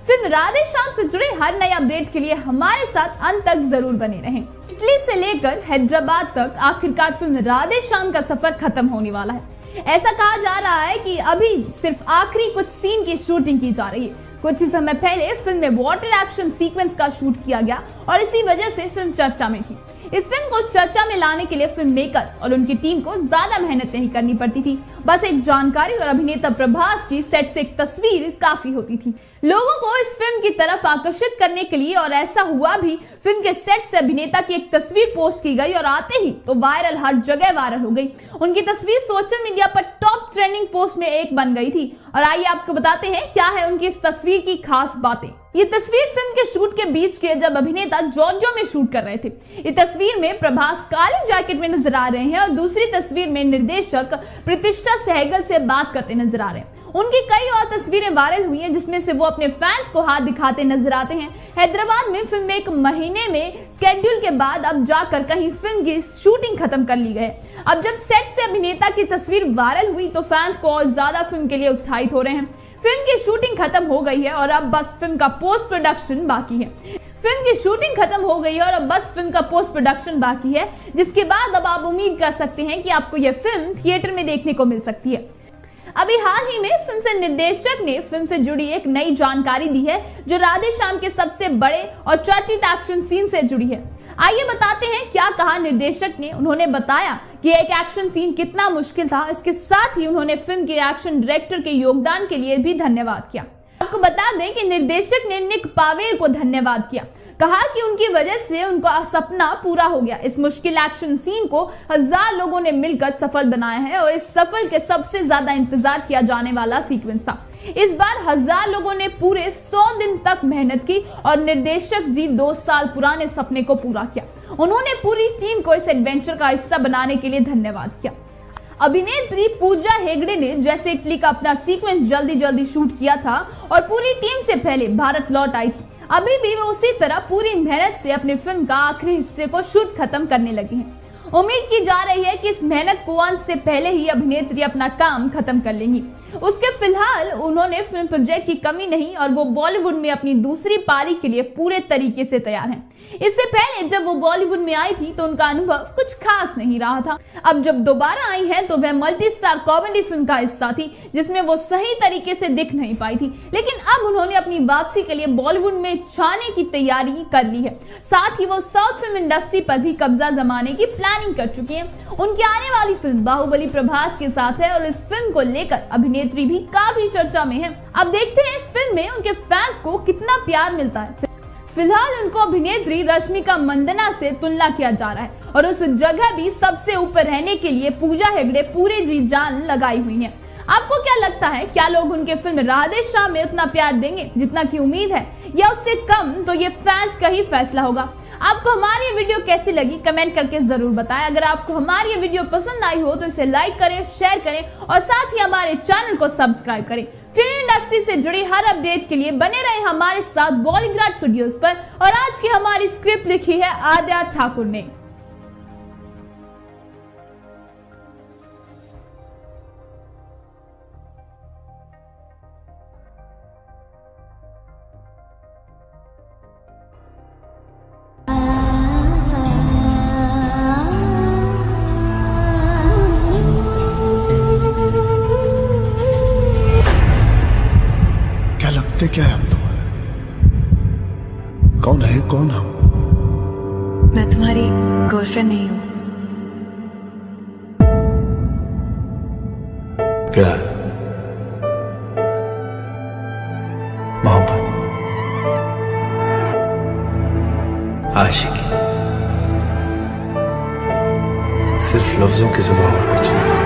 फिल्म राधे श्याम से जुड़े हर नए अपडेट के लिए हमारे साथ अंत तक जरूर बने रहें। इटली से लेकर हैदराबाद तक आखिरकार फिल्म राधे श्याम का सफर खत्म होने वाला है। ऐसा कहा जा रहा है कि अभी सिर्फ आखिरी कुछ सीन की शूटिंग की जा रही है। कुछ ही समय पहले फिल्म में वाटर एक्शन सीक्वेंस का शूट किया गया और इसी वजह से फिल्म चर्चा में थी। इस फिल्म को चर्चा में लाने के लिए फिल्म मेकर्स और उनकी टीम को ज्यादा मेहनत नहीं करनी पड़ती थी। बस एक जानकारी और अभिनेता प्रभास की सेट से एक तस्वीर काफी होती थी लोगों को इस फिल्म की तरफ आकर्षित करने के लिए। और ऐसा हुआ भी। फिल्म के सेट से अभिनेता की एक तस्वीर पोस्ट की गई और आते ही तो वायरल, हर जगह वायरल हो गई। उनकी तस्वीर सोशल मीडिया पर टॉप ट्रेंडिंग पोस्ट में एक बन गई थी। और आइए आपको बताते हैं क्या है उनकी इस तस्वीर की खास बातें। ये तस्वीर फिल्म के शूट के बीच की है, जब अभिनेता जॉर्जियो में शूट कर रहे थे। इस तस्वीर में प्रभास काली जैकेट में नजर आ रहे हैं और दूसरी तस्वीर में निर्देशक प्रतिष्ठा सहगल से बात करते नजर आ रहे हैं। उनकी कई और तस्वीरें वायरल हुई हैं, जिसमें से वो अपने फैंस को हाथ दिखाते नजर आते हैं। हैदराबाद में फिल्म एक महीने में स्केड्यूल के बाद अब जाकर कहीं फिल्म की शूटिंग खत्म कर ली गई। अब जब सेट से अभिनेता की तस्वीर वायरल हुई तो फैंस को और ज्यादा फिल्म के लिए उत्साहित हो रहे हैं। फिल्म की शूटिंग खत्म हो गई है और अब बस फिल्म का पोस्ट प्रोडक्शन बाकी है। फिल्म की शूटिंग खत्म हो गई है और अब बस फिल्म का पोस्ट प्रोडक्शन बाकी है, जिसके बाद अब आप उम्मीद कर सकते हैं कि आपको यह फिल्म थिएटर में देखने को मिल सकती है। अभी हाल ही में फिल्म से निर्देशक ने फिल्म से जुड़ी एक नई जानकारी दी है, जो राधे श्याम के सबसे बड़े और चर्चित एक्शन सीन से जुड़ी है। आइए बताते हैं क्या कहा निर्देशक ने। उन्होंने बताया कि एक एक्शन सीन कितना मुश्किल था। इसके साथ ही उन्होंने फिल्म के एक्शन डायरेक्टर के योगदान के लिए भी धन्यवाद किया। आपको बता दें कि निर्देशक ने निक पावेल को धन्यवाद किया, कहा कि उनकी वजह से उनका सपना पूरा हो गया। इस मुश्किल एक्शन सीन को 1000 लोगों ने मिलकर सफल बनाया है और इस सफल के सबसे ज्यादा इंतजार किया जाने वाला सीक्वेंस था। इस बार 1000 लोगों ने पूरे 100 दिन तक मेहनत की और निर्देशक जी 2 साल पुराने सपने को पूरा किया। उन्होंने पूरी टीम को इस एडवेंचर का हिस्सा बनाने के लिए धन्यवाद किया। अभिनेत्री पूजा हेगड़े ने जैसे इटली का अपना सीक्वेंस जल्दी शूट किया था और पूरी टीम से पहले भारत लौट आई थी, अभी भी वो उसी तरह पूरी मेहनत से अपनी फिल्म का आखिरी हिस्से को शूट खत्म करने लगे हैं। उम्मीद की जा रही है कि इस मेहनत को अंत से पहले ही अभिनेत्री अपना काम खत्म कर लेंगी। उसके फिलहाल उन्होंने फिल्म प्रोजेक्ट की कमी नहीं और वो बॉलीवुड में अपनी दूसरी पारी के लिए पूरे तरीके से तैयार हैं। इससे पहले जब वो बॉलीवुड में आई थी तो उनका अनुभव कुछ खास नहीं रहा था। अब जब दोबारा आई हैं तो वह मल्टी स्टार कॉमेडी फिल्म का हिस्सा थी, जिसमें वो सही तरीके से दिख नहीं पाई थी। लेकिन अब उन्होंने अपनी वापसी के लिए बॉलीवुड में छाने की तैयारी कर ली है। साथ ही वो साउथ फिल्म इंडस्ट्री पर भी कब्जा जमाने की प्लानिंग कर चुकी है। उनकी आने वाली फिल्म बाहुबली प्रभास के साथ है और इस फिल्म को लेकर अभिनेत्री भी काफी चर्चा में है। अब देखते हैं इस फिल्म में उनके फैंस को कितना प्यार मिलता है। फिलहाल उनको अभिनेत्री रश्मिका मंदाना से तुलना किया जा रहा है और उस जगह भी सबसे ऊपर रहने के लिए पूजा हेगड़े पूरे जी जान लगाई हुई हैं। आपको क्या लगता है, क्या लोग उनके फिल्म राधे श्याम में उतना प्यार देंगे जितना की उम्मीद है, या उससे कम? तो ये फैंस का ही फैसला होगा। आपको हमारी ये वीडियो कैसी लगी कमेंट करके जरूर बताएं। अगर आपको हमारी ये वीडियो पसंद आई हो तो इसे लाइक करें, शेयर करें और साथ ही हमारे चैनल को सब्सक्राइब करें। फिल्म इंडस्ट्री से जुड़ी हर अपडेट के लिए बने रहे हमारे साथ बॉलीग्राड स्टूडियोज पर। और आज की हमारी स्क्रिप्ट लिखी है आद्या ठाकुर ने। क्या है हम तुम्हारा? कौन हम? मैं तुम्हारी गर्लफ्रेंड नहीं हूँ। प्यार आशिकी सिर्फ लफ्जों के सिवा और कुछ नहीं।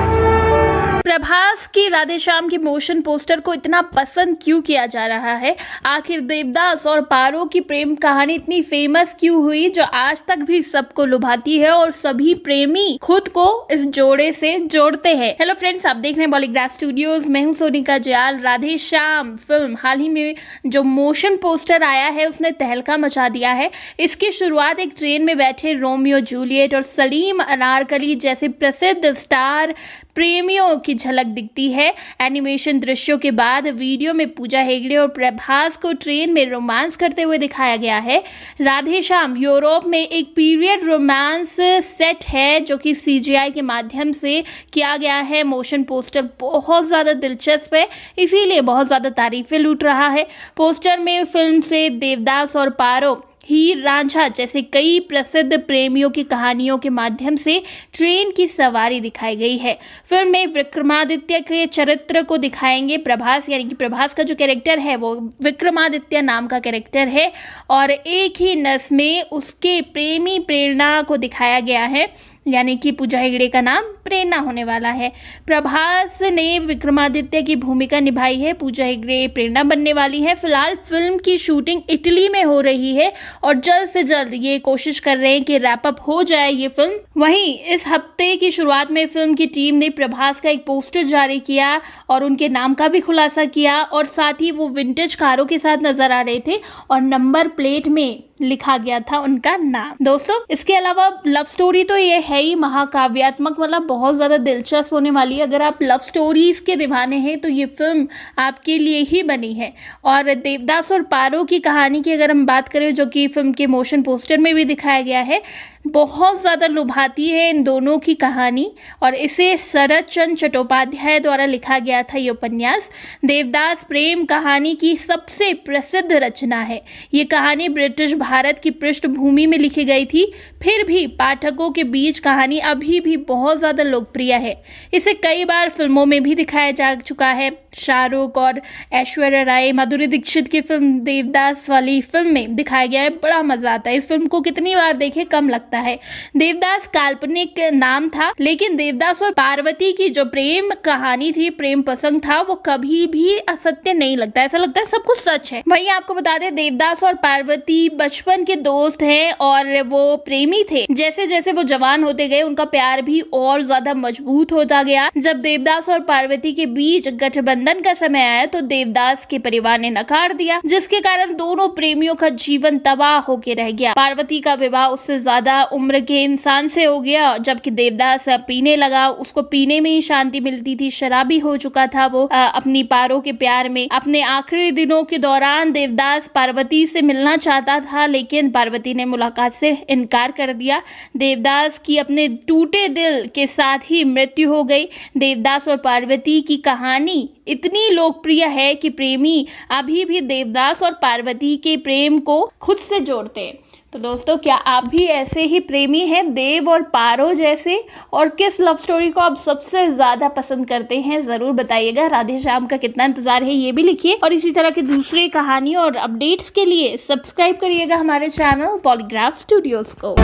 प्रभास की राधेश्याम की मोशन पोस्टर को इतना पसंद क्यों किया जा रहा है? आखिर देवदास और पारो की प्रेम कहानी इतनी फेमस क्यों हुई जो आज तक भी सबको लुभाती है और सभी प्रेमी खुद को इस जोड़े से जोड़ते हैं। हेलो फ्रेंड्स, आप देख रहे हैं बॉलीग्राफ स्टूडियोज। मैं हूं सोनिका जयाल। राधेश्याम फिल्म हाल ही में जो मोशन पोस्टर आया है उसने तहलका मचा दिया है। इसकी शुरुआत एक ट्रेन में बैठे रोमियो जूलियट और सलीम अनारकली जैसे प्रसिद्ध स्टार प्रेमियों की झलक दिखती है। एनिमेशन दृश्यों के बाद वीडियो में पूजा हेगड़े और प्रभास को ट्रेन में रोमांस करते हुए दिखाया गया है। राधेश्याम यूरोप में एक पीरियड रोमांस सेट है जो कि CGI के माध्यम से किया गया है। मोशन पोस्टर बहुत ज़्यादा दिलचस्प है, इसीलिए बहुत ज़्यादा तारीफें लूट रहा है। पोस्टर में फिल्म से देवदास और पारो, हीर रांझा जैसे कई प्रसिद्ध प्रेमियों की कहानियों के माध्यम से ट्रेन की सवारी दिखाई गई है। फिल्म में विक्रमादित्य के चरित्र को दिखाएंगे प्रभास, यानी कि प्रभास का जो कैरेक्टर है वो विक्रमादित्य नाम का कैरेक्टर है और एक ही नस में उसके प्रेमी प्रेरणा को दिखाया गया है, यानी कि पूजा हेगड़े का नाम प्रेरणा होने वाला है। प्रभास ने विक्रमादित्य की भूमिका निभाई है, पूजा हेगड़े प्रेरणा बनने वाली है। फिलहाल फिल्म की शूटिंग इटली में हो रही है और जल्द से जल्द ये कोशिश कर रहे हैं कि रैप अप हो जाए ये फिल्म। वहीं इस हफ्ते की शुरुआत में फिल्म की टीम ने प्रभास का एक पोस्टर जारी किया और उनके नाम का भी खुलासा किया और साथ ही वो विंटेज कारों के साथ नजर आ रहे थे और नंबर प्लेट में लिखा गया था उनका नाम। दोस्तों, इसके अलावा लव स्टोरी तो ये है ही महाकाव्यात्मक, मतलब बहुत ज्यादा दिलचस्प होने वाली है। अगर आप लव स्टोरीज के दीवाने हैं तो ये फिल्म आपके लिए ही बनी है। और देवदास और पारो की कहानी की अगर हम बात करें, जो कि फिल्म के मोशन पोस्टर में भी दिखाया गया है, बहुत ज़्यादा लुभाती है इन दोनों की कहानी और इसे शरद चंद्र चट्टोपाध्याय द्वारा लिखा गया था। ये उपन्यास देवदास प्रेम कहानी की सबसे प्रसिद्ध रचना है। ये कहानी ब्रिटिश भारत की पृष्ठभूमि में लिखी गई थी, फिर भी पाठकों के बीच कहानी अभी भी बहुत ज़्यादा लोकप्रिय है। इसे कई बार फिल्मों में भी दिखाया जा चुका है। शाहरुख और ऐश्वर्या राय, माधुरी दीक्षित की फिल्म देवदास वाली फिल्म में दिखाया गया है। बड़ा मजा आता है। इस फिल्म को कितनी बार देखे कम लगता है। देवदास काल्पनिक नाम था, लेकिन देवदास और पार्वती की जो प्रेम कहानी थी, प्रेम प्रसंग था, वो कभी भी असत्य नहीं लगता। ऐसा लगता है सब कुछ सच है। वहीं आपको बता दें, देवदास और पार्वती बचपन के दोस्त हैं और वो प्रेमी थे। जैसे जैसे वो जवान होते गए उनका प्यार भी और ज्यादा मजबूत होता गया। जब देवदास और पार्वती के बीच गठबंधन का समय आया तो देवदास के परिवार ने नकार दिया, जिसके कारण दोनों प्रेमियों का जीवन तबाह होके रह गया। पार्वती का विवाह उससे ज्यादा उम्र के इंसान से हो गया, जबकि देवदास पीने लगा। उसको पीने में ही शांति मिलती थी, शराबी हो चुका था वो अपनी पारो के प्यार में। अपने आखिरी दिनों के दौरान देवदास पार्वती से मिलना चाहता था, लेकिन पार्वती ने मुलाकात से इनकार कर दिया। देवदास की अपने टूटे दिल के साथ ही मृत्यु हो गई। देवदास और पार्वती की कहानी इतनी लोकप्रिय है कि प्रेमी अभी भी देवदास और पार्वती के प्रेम को खुद से जोड़ते हैं। तो दोस्तों, क्या आप भी ऐसे ही प्रेमी हैं, देव और पारो जैसे? और किस लव स्टोरी को आप सबसे ज्यादा पसंद करते हैं, जरूर बताइएगा। राधेश्याम का कितना इंतजार है ये भी लिखिए और इसी तरह की दूसरी कहानी और अपडेट्स के लिए सब्सक्राइब करिएगा हमारे चैनल पॉलीग्राफ स्टूडियोज को।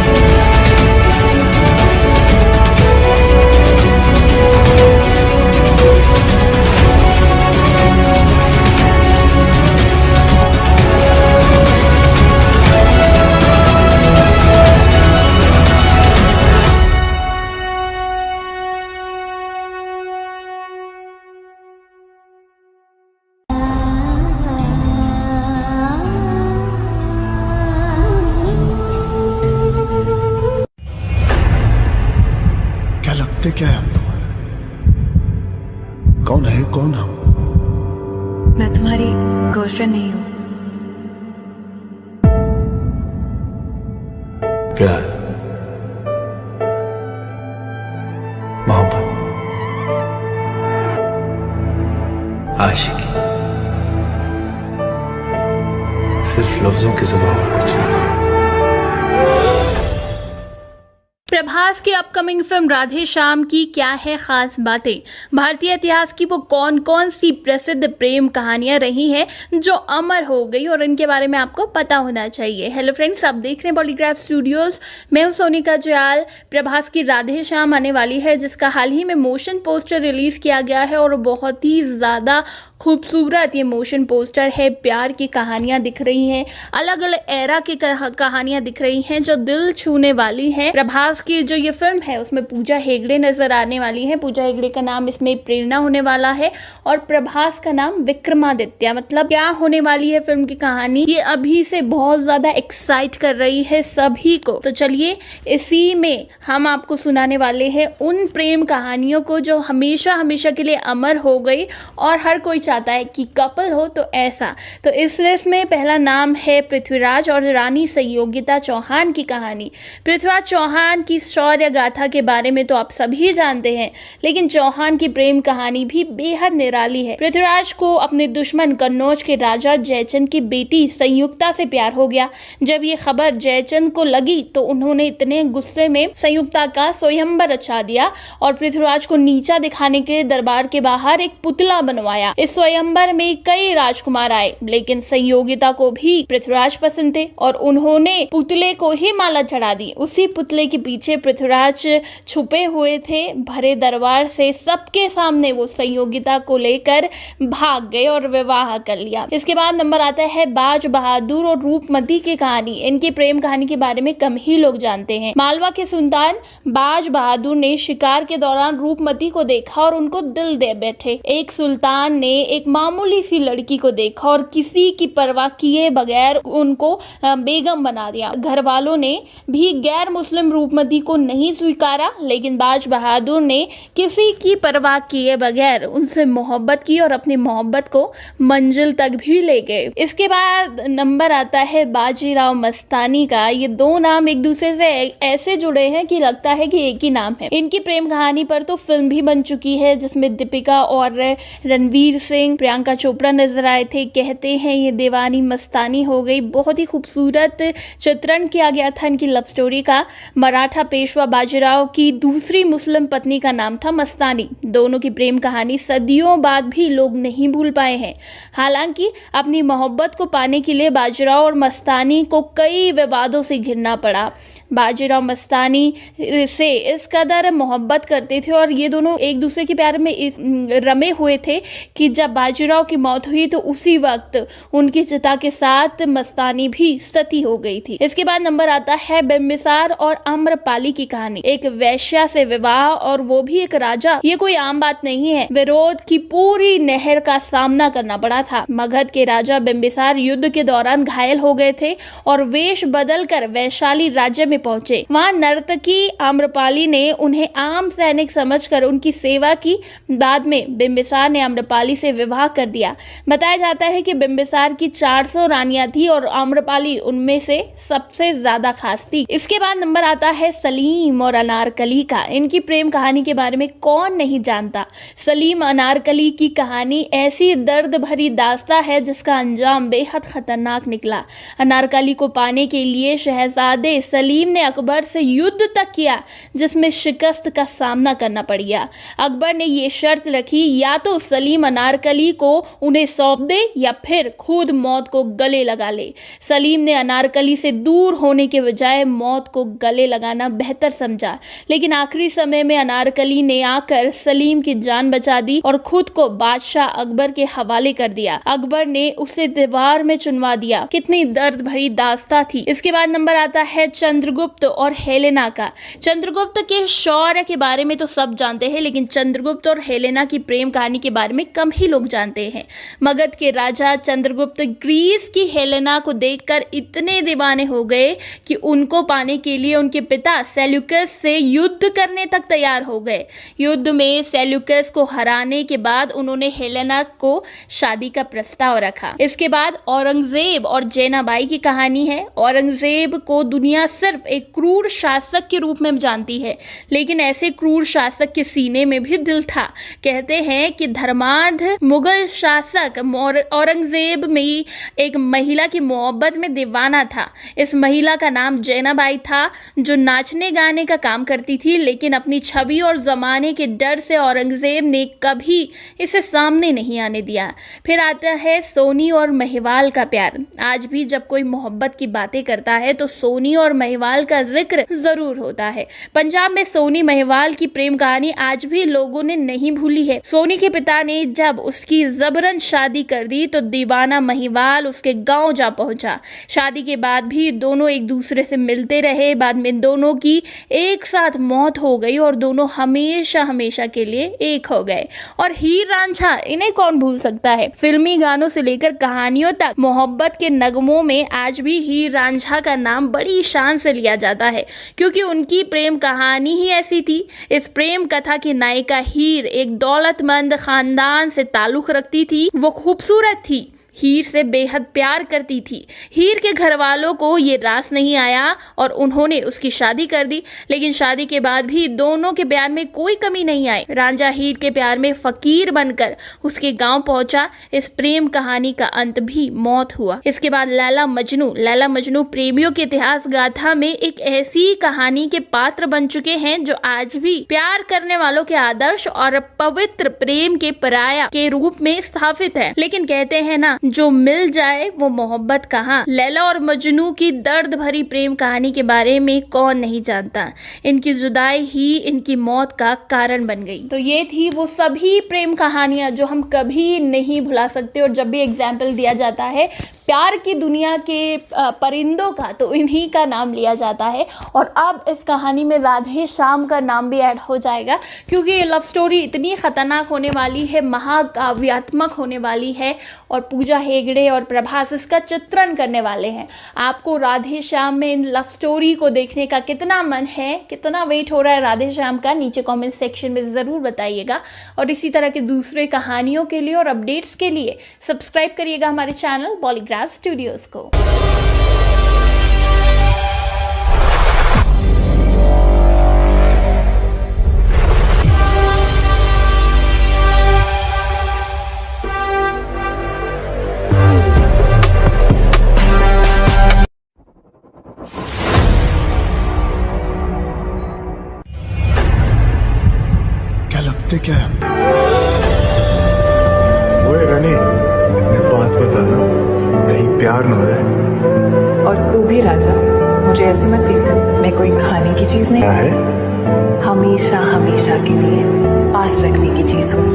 क्या है हम तुम्हारा? कौन है, कौन हम? मैं तुम्हारी गर्लफ्रेंड नहीं हूँ। प्यार, मोहब्बत, आशिकी सिर्फ लफ्जों के सिवा और कुछ नहीं। प्रभास की अपकमिंग फिल्म राधे श्याम की क्या है खास बातें, भारतीय इतिहास की वो कौन कौन सी प्रसिद्ध प्रेम कहानियां रही हैं जो अमर हो गई और इनके बारे में आपको पता होना चाहिए। हेलो फ्रेंड्स, आप देख रहे हैं बॉलीग्राफ स्टूडियोज। मैं हूं सोनिका जयाल। प्रभास की राधे श्याम आने वाली है, जिसका हाल ही में मोशन पोस्टर रिलीज किया गया है और बहुत ही ज़्यादा खूबसूरत ये मोशन पोस्टर है। प्यार की कहानियां दिख रही हैं, अलग अलग एरा की कहानियां दिख रही हैं जो दिल छूने वाली है। प्रभास की जो ये फिल्म है उसमें पूजा हेगड़े नजर आने वाली है। पूजा हेगड़े का नाम इसमें प्रेरणा होने वाला है और प्रभास का नाम विक्रमादित्य। मतलब क्या होने वाली है फिल्म की कहानी, ये अभी से बहुत ज्यादा एक्साइट कर रही है सभी को। तो चलिए इसी में हम आपको सुनाने वाले हैं उन प्रेम कहानियों को जो हमेशा हमेशा के लिए अमर हो गई और हर कोई चाहता है कि कपल हो तो ऐसा। तो इस लिस्ट में पहला नाम है पृथ्वीराज और रानी संयोगिता चौहान की कहानी। पृथ्वीराज चौहान की शौर्य गाथा के बारे में तो आप सभी जानते हैं, लेकिन चौहान की प्रेम कहानी भी बेहद निराली है। पृथ्वीराज को अपने दुश्मन कन्नौज के राजा जयचंद की बेटी संयुक्ता से प्यार हो गया। जब ये खबर जयचंद को लगी तो उन्होंने इतने गुस्से में संयुक्ता का स्वयंवर रचा दिया और पृथ्वीराज को नीचा दिखाने के दरबार के बाहर एक पुतला बनवाया। इस स्वयंवर में कई राजकुमार आए, लेकिन संयोगिता को भी पृथ्वीराज पसंद थे और उन्होंने पुतले को ही माला चढ़ा दी। उसी पुतले के पीछे पृथ्वीराज छुपे हुए थे। भरे दरबार से सबके सामने वो संयोगिता को लेकर भाग गए और विवाह कर लिया। इसके बाद नंबर आता है बाज बहादुर और रूपमती की कहानी। इनकी प्रेम कहानी के बारे में कम ही लोग जानते हैं। मालवा के सुल्तान बाज बहादुर ने शिकार के दौरान रूपमती को देखा और उनको दिल दे बैठे। एक सुल्तान ने एक मामूली सी लड़की को देखा और किसी की परवाह किए बगैर उनको बेगम बना दिया। घर वालों ने भी गैर मुस्लिम रूपमती को नहीं स्वीकारा, लेकिन बाज बहादुर ने किसी की परवाह किए बगैर उनसे मोहब्बत की और अपनी मोहब्बत को मंजिल तक भी ले गए। इसके बाद नंबर आता है बाजीराव मस्तानी का। ये दो नाम एक दूसरे से ऐसे जुड़े हैं कि लगता है कि एक ही नाम है। इनकी प्रेम कहानी पर तो फिल्म भी बन चुकी है, जिसमें दीपिका और रणवीर सिंह, प्रियंका चोपड़ा नजर आए थे। कहते हैं ये दीवानी मस्तानी हो गई। बहुत ही खूबसूरत चित्रण किया गया था इनकी लव स्टोरी का। मराठा पेशवा बाजीराव की दूसरी मुस्लिम पत्नी का नाम था मस्तानी। दोनों की प्रेम कहानी सदियों बाद भी लोग नहीं भूल पाए हैं। हालांकि अपनी मोहब्बत को पाने के लिए बाजीराव और मस्तानी को कई विवादों से घिरना पड़ा। बाजीराव मस्तानी से इस कदर मोहब्बत करते थे और ये दोनों एक दूसरे के प्यार में रमे हुए थे कि जब बाजीराव की मौत हुई तो उसी वक्त उनकी चिता के साथ मस्तानी भी सती हो गई थी। इसके बाद नंबर आता है बिंबिसार और आम्रपाली की कहानी। एक वैश्या से विवाह और वो भी एक राजा, ये कोई आम बात नहीं है। विरोध की पूरी नहर का सामना करना पड़ा था। मगध के राजा बिंबिसार युद्ध के दौरान घायल हो गए थे और वेश बदलकर वैशाली राज्य में पहुंचे। वहां नर्तकी आम्रपाली ने उन्हें आम सैनिक समझकर उनकी सेवा की। बाद में बिंबिसार ने आम्रपाली से विवाह कर दिया। बताया जाता है कि बिंबिसार की 400 रानियां थी और आम्रपाली उनमें से सबसे ज्यादा खास थी। इसके बाद नंबर आता है सलीम और अनारकली का। इनकी प्रेम कहानी के बारे में कौन नहीं जानता। सलीम अनारकली की कहानी ऐसी दर्द भरी दास्तां है जिसका अंजाम बेहद खतरनाक निकला। अनारकली को पाने के लिए शहजादे सलीम ने अकबर से युद्ध तक किया, जिसमें शिकस्त का सामना करना पड़ गया। अकबर ने ये शर्त रखी, या तो सलीम अनारकली को उन्हें सौंप दे या फिर खुद मौत को गले लगा ले। सलीम ने अनारकली से दूर होने के बजाय मौत को गले लगाना बेहतर समझा, लेकिन आखिरी समय में अनारकली ने आकर सलीम की जान बचा दी और खुद को बादशाह अकबर के हवाले कर दिया। अकबर ने उसे दीवार में चुनवा दिया। कितनी दर्द भरी दास्तां थी। इसके बाद नंबर आता है चंद्रगुप्त और हेलेना का। चंद्रगुप्त के शौर्य के बारे में तो सब जानते हैं, लेकिन चंद्रगुप्त और हेलेना की प्रेम कहानी के बारे में कम ही लोग जानते हैं। मगध के राजा चंद्रगुप्त ग्रीस की हेलेना को देखकर इतने दीवाने हो गए कि उनको पाने के लिए उनके पिता सेल्यूकस से युद्ध करने तक तैयार हो गए। युद्ध में सेल्यूकस को हराने के बाद उन्होंने हेलेना को शादी का प्रस्ताव रखा। इसके बाद औरंगजेब और जैनाबाई की कहानी है। औरंगजेब को दुनिया सिर्फ सिर्फ एक क्रूर शासक के रूप में जानती है, लेकिन ऐसे क्रूर शासक के सीने में भी दिल था। कहते हैं कि धर्मांध मुगल शासक औरंगजेब में एक महिला की मोहब्बत में दीवाना था। इस महिला का नाम जैनाबाई था, जो नाचने गाने का काम करती थी, लेकिन अपनी छवि और जमाने के डर से औरंगजेब ने कभी इसे सामने नहीं आने दिया। फिर आता है सोनी और महिवाल का प्यार। आज भी जब कोई मोहब्बत की बातें करता है तो सोनी और महिवाल का जिक्र जरूर होता है। पंजाब में सोनी महिवाल की प्रेम कहानी आज भी लोगों ने नहीं भूली है। सोनी के पिता ने जब उसकी जबरन शादी कर दी तो दीवाना महिवाल उसके गांव जा पहुंचा। शादी के बाद भी दोनों एक दूसरे से मिलते रहे। बाद में दोनों की एक साथ मौत हो गई और दोनों हमेशा हमेशा के लिए एक हो गए। और हीर रांझा, इन्हें कौन भूल सकता है। फिल्मी गानों से लेकर कहानियों तक मोहब्बत के नगमों में आज भी हीर रांझा का नाम बड़ी शान से लिया जाता है, क्योंकि उनकी प्रेम कहानी ही ऐसी थी। इस प्रेम कथा की नायिका हीर एक दौलतमंद खानदान से ताल्लुक रखती थी। वो खूबसूरत थी, हीर से बेहद प्यार करती थी। हीर के घर वालों को ये रास नहीं आया और उन्होंने उसकी शादी कर दी, लेकिन शादी के बाद भी दोनों के प्यार में कोई कमी नहीं आई। रांझा हीर के प्यार में फकीर बनकर उसके गांव पहुंचा। इस प्रेम कहानी का अंत भी मौत हुआ। इसके बाद लैला मजनू प्रेमियों के इतिहास गाथा में एक ऐसी कहानी के पात्र बन चुके हैं जो आज भी प्यार करने वालों के आदर्श और पवित्र प्रेम के पराया के रूप में स्थापित है। लेकिन कहते हैं ना, जो मिल जाए वो मोहब्बत कहाँ। लैला और मजनू की दर्द भरी प्रेम कहानी के बारे में कौन नहीं जानता। इनकी जुदाई ही इनकी मौत का कारण बन गई। तो ये थी वो सभी प्रेम कहानियां जो हम कभी नहीं भुला सकते। और जब भी एग्जाम्पल दिया जाता है प्यार की दुनिया के परिंदों का, तो इन्हीं का नाम लिया जाता है। और अब इस कहानी में राधे श्याम का नाम भी ऐड हो जाएगा, क्योंकि ये लव स्टोरी इतनी खतरनाक होने वाली है, महाकाव्यात्मक होने वाली है, और पूजा हेगड़े और प्रभास इसका चित्रण करने वाले हैं। आपको राधे श्याम में इन लव स्टोरी को देखने का कितना मन है, कितना वेट हो रहा है राधे श्याम का, नीचे कमेंट सेक्शन में ज़रूर बताइएगा। और इसी तरह के दूसरे कहानियों के लिए और अपडेट्स के लिए सब्सक्राइब करिएगा हमारे चैनल बॉलीग्राफ स्टूडियोज को। क्या लगते क्या है? ओए रनी, इतने पास बता, कहीं प्यार न हो जाए। और तू भी राजा, मुझे ऐसे मत देख, मैं कोई खाने की चीज नहीं, क्या है? हमेशा हमेशा के लिए पास रखने की चीज हूँ।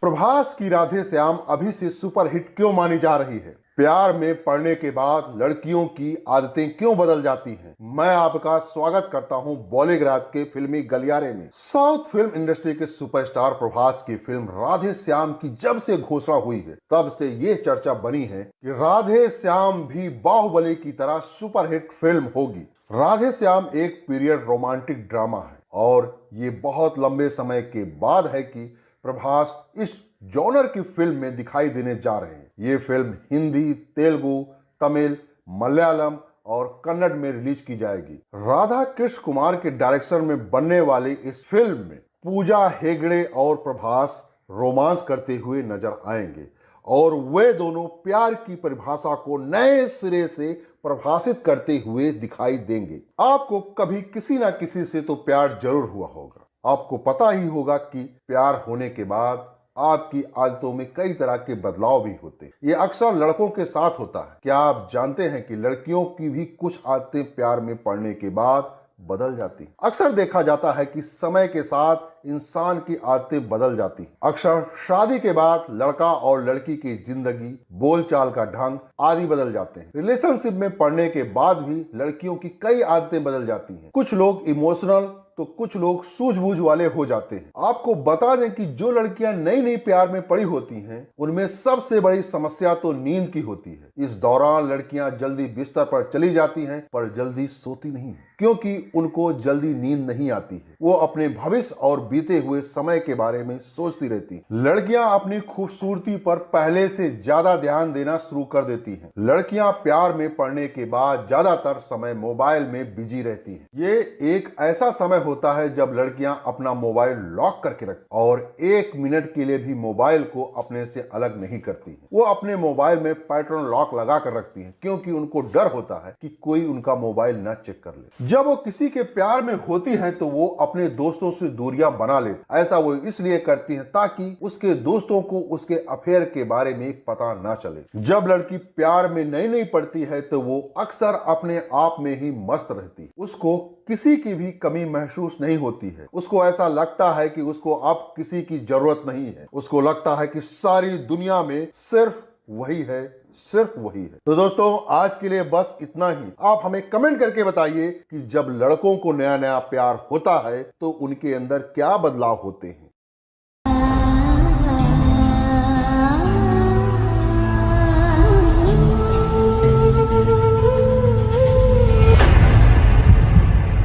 प्रभास की राधे श्याम अभी से सुपरहिट क्यों मानी जा रही है? प्यार में पड़ने के बाद लड़कियों की आदतें क्यों बदल जाती हैं? मैं आपका स्वागत करता हूं बॉलीग्राफ के फिल्मी गलियारे में। साउथ फिल्म इंडस्ट्री के सुपरस्टार प्रभास की फिल्म राधे श्याम की जब से घोषणा हुई है, तब से ये चर्चा बनी है कि राधे श्याम भी बाहुबली की तरह सुपरहिट फिल्म होगी। राधे श्याम एक पीरियड रोमांटिक ड्रामा है और ये बहुत लंबे समय के बाद है कि प्रभास इस जॉनर की फिल्म में दिखाई देने जा रहे हैं। ये फिल्म हिंदी, तेलुगु, तमिल, मलयालम और कन्नड़ में रिलीज की जाएगी। राधा कृष्ण कुमार के डायरेक्शन में बनने वाली इस फिल्म में पूजा हेगड़े और प्रभास रोमांस करते हुए नजर आएंगे और वे दोनों प्यार की परिभाषा को नए सिरे से परिभाषित करते हुए दिखाई देंगे। आपको कभी किसी ना किसी से तो प्यार जरूर हुआ होगा। आपको पता ही होगा कि प्यार होने के बाद आपकी आदतों में कई तरह के बदलाव भी होते हैं। ये अक्सर लड़कों के साथ होता है। क्या आप जानते हैं कि लड़कियों की भी कुछ आदतें प्यार में पड़ने के बाद बदल जाती हैं? अक्सर देखा जाता है कि समय के साथ इंसान की आदतें बदल जाती हैं। अक्सर शादी के बाद लड़का और लड़की की जिंदगी, बोलचाल का ढंग आदि बदल जाते हैं। रिलेशनशिप में पड़ने के बाद भी लड़कियों की कई आदतें बदल जाती हैं। कुछ लोग इमोशनल तो कुछ लोग सूझबूझ वाले हो जाते हैं। आपको बता दें कि जो लड़कियां नई नई प्यार में पड़ी होती हैं, उनमें सबसे बड़ी समस्या तो नींद की होती है। इस दौरान लड़कियां जल्दी बिस्तर पर चली जाती हैं, पर जल्दी सोती नहीं, क्योंकि उनको जल्दी नींद नहीं आती है। वो अपने भविष्य और बीते हुए समय के बारे में सोचती रहती हैं। लड़कियां अपनी खूबसूरती पर पहले से ज्यादा ध्यान देना शुरू कर देती हैं। लड़कियां प्यार में पड़ने के बाद ज्यादातर समय मोबाइल में बिजी रहती हैं। ये एक ऐसा समय होता है जब लड़कियां अपना मोबाइल लॉक करके रखती और 1 मिनट के लिए भी मोबाइल को अपने से अलग नहीं करती हैं। वो अपने मोबाइल में पैटर्न लॉक लगा कर रखती हैं, क्योंकि उनको डर होता है कि कोई उनका मोबाइल न चेक कर ले। जब वो किसी के प्यार में होती हैं तो वो अपने दोस्तों से दूरियां बना लेती। ऐसा वो इसलिए करती हैं ताकि उसके दोस्तों को उसके अफेयर के बारे में पता ना चले। जब लड़की प्यार में नई पड़ती है तो वो अक्सर अपने आप में ही मस्त रहती है। उसको किसी की भी कमी महसूस नहीं होती है। उसको ऐसा लगता है कि उसको अब किसी की जरूरत नहीं है। उसको लगता है कि सारी दुनिया में सिर्फ वही है, सिर्फ वही है। तो दोस्तों, आज के लिए बस इतना ही। आप हमें कमेंट करके बताइए कि जब लड़कों को नया नया प्यार होता है तो उनके अंदर क्या बदलाव होते हैं।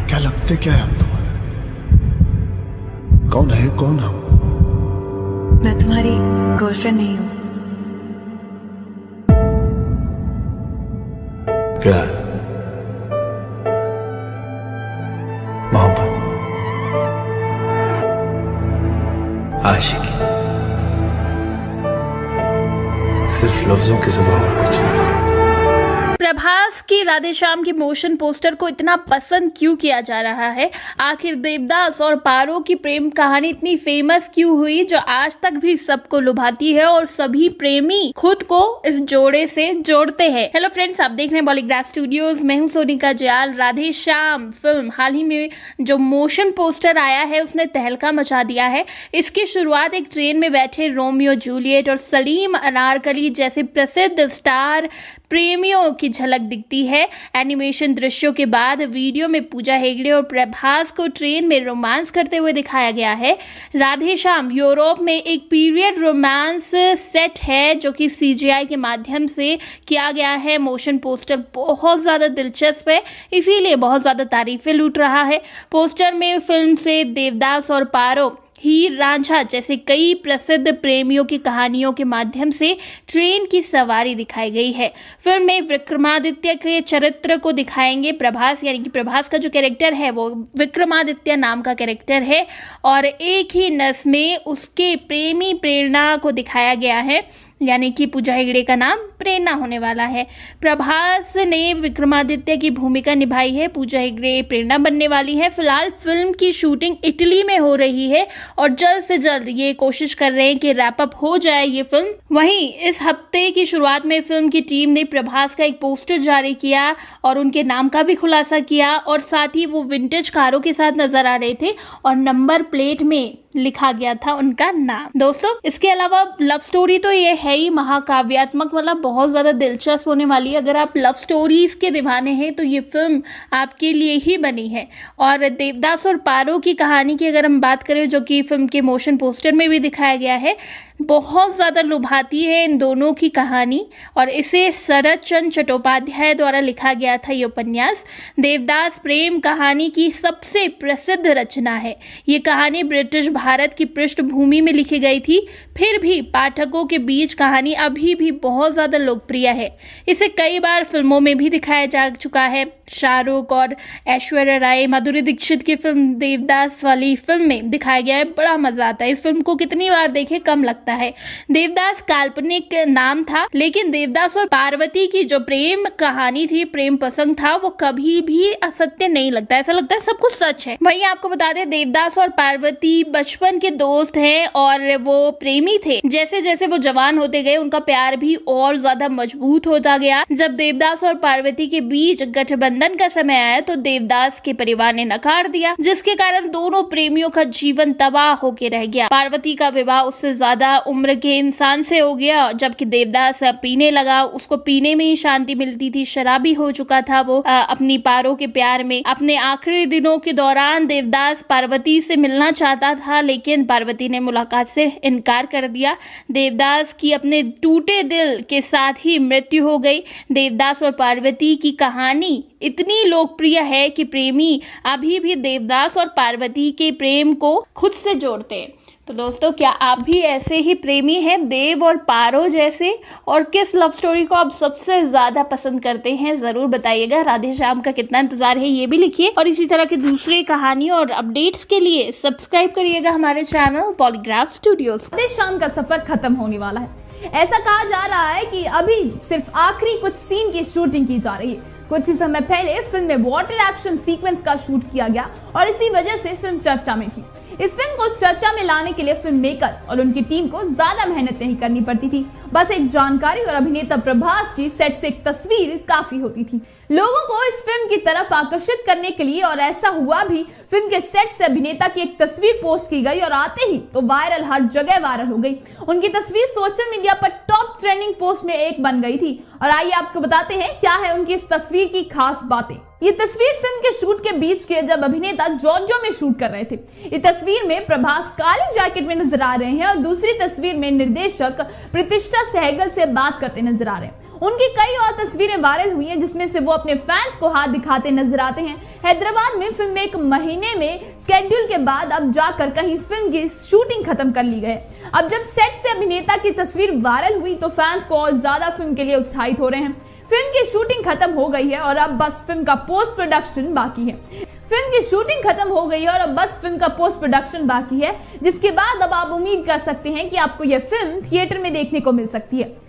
क्या लगते क्या है हम तुम्हारे? कौन है, कौन हम? मैं तुम्हारी गर्लफ्रेंड नहीं हूँ। प्यार, मोहब्बत, आशिकी, सिर्फ लफ्जों के सिवा और कुछ नहीं। प्रभास की राधेश्याम की मोशन पोस्टर को इतना पसंद क्यों किया जा रहा है? आखिर देवदास और पारो की प्रेम कहानी इतनी फेमस क्यों हुई, जो आज तक भी सबको लुभाती है और सभी प्रेमी खुद को इस जोड़े से जोड़ते हैं। हेलो फ्रेंड्स, आप देख रहे हैं बॉलीग्राफ स्टूडियोज। मैं हूं सोनिका जयाल। राधेश्याम फिल्म हाल ही में जो मोशन पोस्टर आया है उसने तहलका मचा दिया है। इसकी शुरुआत एक ट्रेन में बैठे रोमियो जूलियट और सलीम अनारकली जैसे प्रसिद्ध स्टार प्रेमियों की झलक दिखती है। एनिमेशन दृश्यों के बाद वीडियो में पूजा हेगड़े और प्रभास को ट्रेन में रोमांस करते हुए दिखाया गया है। राधेश्याम यूरोप में एक पीरियड रोमांस सेट है जो कि CGI के माध्यम से किया गया है। मोशन पोस्टर बहुत ज़्यादा दिलचस्प है, इसीलिए बहुत ज़्यादा तारीफें लूट रहा है। पोस्टर में फिल्म से देवदास और पारो, हीर रांझा जैसे कई प्रसिद्ध प्रेमियों की कहानियों के माध्यम से ट्रेन की सवारी दिखाई गई है। फिल्म में विक्रमादित्य के चरित्र को दिखाएंगे प्रभास, यानी कि प्रभास का जो कैरेक्टर है वो विक्रमादित्य नाम का कैरेक्टर है और एक ही नस में उसके प्रेमी प्रेरणा को दिखाया गया है, यानी कि पूजा हेगड़े का नाम प्रेरणा होने वाला है। प्रभास ने विक्रमादित्य की भूमिका निभाई है, पूजा हेगड़े प्रेरणा बनने वाली है। फिलहाल फिल्म की शूटिंग इटली में हो रही है और जल्द से जल्द ये कोशिश कर रहे हैं कि रैप अप हो जाए ये फिल्म। वहीं इस हफ्ते की शुरुआत में फिल्म की टीम ने प्रभास का एक पोस्टर जारी किया और उनके नाम का भी खुलासा किया और साथ ही वो विंटेज कारों के साथ नजर आ रहे थे और नंबर प्लेट में लिखा गया था उनका नाम। दोस्तों, इसके अलावा लव स्टोरी तो ये है ही महाकाव्यात्मक, मतलब बहुत ज्यादा दिलचस्प होने वाली है। अगर आप लव स्टोरीज के दीवाने हैं तो ये फिल्म आपके लिए ही बनी है। और देवदास और पारो की कहानी की अगर हम बात करें, जो कि फिल्म के मोशन पोस्टर में भी दिखाया गया है, बहुत ज़्यादा लुभाती है इन दोनों की कहानी और इसे शरद चंद्र चट्टोपाध्याय द्वारा लिखा गया था। ये उपन्यास देवदास प्रेम कहानी की सबसे प्रसिद्ध रचना है। ये कहानी ब्रिटिश भारत की पृष्ठभूमि में लिखी गई थी, फिर भी पाठकों के बीच कहानी अभी भी बहुत ज़्यादा लोकप्रिय है। इसे कई बार फिल्मों में भी दिखाया जा चुका है। शाहरुख और ऐश्वर्या राय, माधुरी दीक्षित की फिल्म देवदास वाली फिल्म में दिखाया गया है। बड़ा मजा आता है। इस फिल्म को कितनी बार देखे कम लगता है। देवदास काल्पनिक नाम था, लेकिन देवदास और पार्वती की जो प्रेम कहानी थी, प्रेम प्रसंग था, वो कभी भी असत्य नहीं लगता। ऐसा लगता है सब कुछ सच है। वहीं आपको बता दें, देवदास और पार्वती बचपन के दोस्त हैं और वो प्रेमी थे। जैसे जैसे वो जवान होते गए उनका प्यार भी और ज्यादा मजबूत होता गया। जब देवदास और पार्वती के बीच गठबंधन का समय आया तो देवदास के परिवार ने नकार दिया, जिसके कारण दोनों प्रेमियों का जीवन तबाह होके रह गया। पार्वती का विवाह उससे ज्यादा उम्र के इंसान से हो गया, जबकि देवदास पीने लगा। उसको पीने में ही शांति मिलती थी, शराबी हो चुका था वो अपनी पारो के प्यार में। अपने आखिरी दिनों के दौरान देवदास पार्वती से मिलना चाहता था, लेकिन पार्वती ने मुलाकात से इनकार कर दिया। देवदास की अपने टूटे दिल के साथ ही मृत्यु हो गई। देवदास और पार्वती की कहानी इतनी लोकप्रिय है कि प्रेमी अभी भी देवदास और पार्वती के प्रेम को खुद से जोड़ते हैं। तो दोस्तों, क्या आप भी ऐसे ही प्रेमी हैं, देव और पारो जैसे? और किस लव स्टोरी को आप सबसे ज्यादा पसंद करते हैं, जरूर बताइएगा। राधे श्याम का कितना इंतजार है ये भी लिखिए, और इसी तरह की दूसरी कहानियों और अपडेट्स के लिए सब्सक्राइब करिएगा हमारे channel polygraph studios. Radhe Shyam का सफर खत्म होने वाला है। ऐसा कहा जा रहा है कि अभी सिर्फ आखिरी कुछ सीन की शूटिंग की जा रही है। कुछ ही समय पहले फिल्म में वाटर एक्शन सीक्वेंस का शूट किया गया और इसी वजह से फिल्म चर्चा में थी। इस फिल्म को चर्चा में लाने के लिए फिल्म मेकर्स और उनकी टीम को ज्यादा मेहनत नहीं करनी पड़ती थी। बस एक जानकारी और अभिनेता प्रभास की सेट से एक तस्वीर काफी होती थी लोगों को इस फिल्म की तरफ आकर्षित करने के लिए, और ऐसा हुआ भी। फिल्म के सेट से अभिनेता की एक तस्वीर पोस्ट की गई और आते ही तो वायरल, हर जगह वायरल हो गई। उनकी तस्वीर सोशल मीडिया पर टॉप ट्रेंडिंग पोस्ट में एक बन गई थी। और आइए आपको बताते हैं क्या है उनकी इस तस्वीर की खास बातें। ये तस्वीर फिल्म के शूट के बीच की है, जब अभिनेता जॉर्जियो में शूट कर रहे थे। इस तस्वीर में प्रभास काली जैकेट में नजर आ रहे हैं और दूसरी तस्वीर में निर्देशक प्रतिष्ठा सहगल से बात करते नजर आ रहे हैं। उनकी कई और तस्वीरें वायरल हुई हैं, जिसमें से वो अपने फैंस को हाथ दिखाते नजर आते हैं। हैदराबाद में फिल्म एक महीने में स्केड्यूल के बाद अब जाकर कहीं फिल्म की शूटिंग खत्म कर ली गई। अब जब सेट से अभिनेता की तस्वीर वायरल हुई तो फैंस को और ज्यादा फिल्म के लिए उत्साहित हो रहे हैं। फिल्म की शूटिंग खत्म हो गई है और अब बस फिल्म का पोस्ट प्रोडक्शन बाकी है। फिल्म की शूटिंग खत्म हो गई है और अब बस फिल्म का पोस्ट प्रोडक्शन बाकी है, जिसके बाद अब आप उम्मीद कर सकते हैं कि आपको यह फिल्म थिएटर में देखने को मिल सकती है।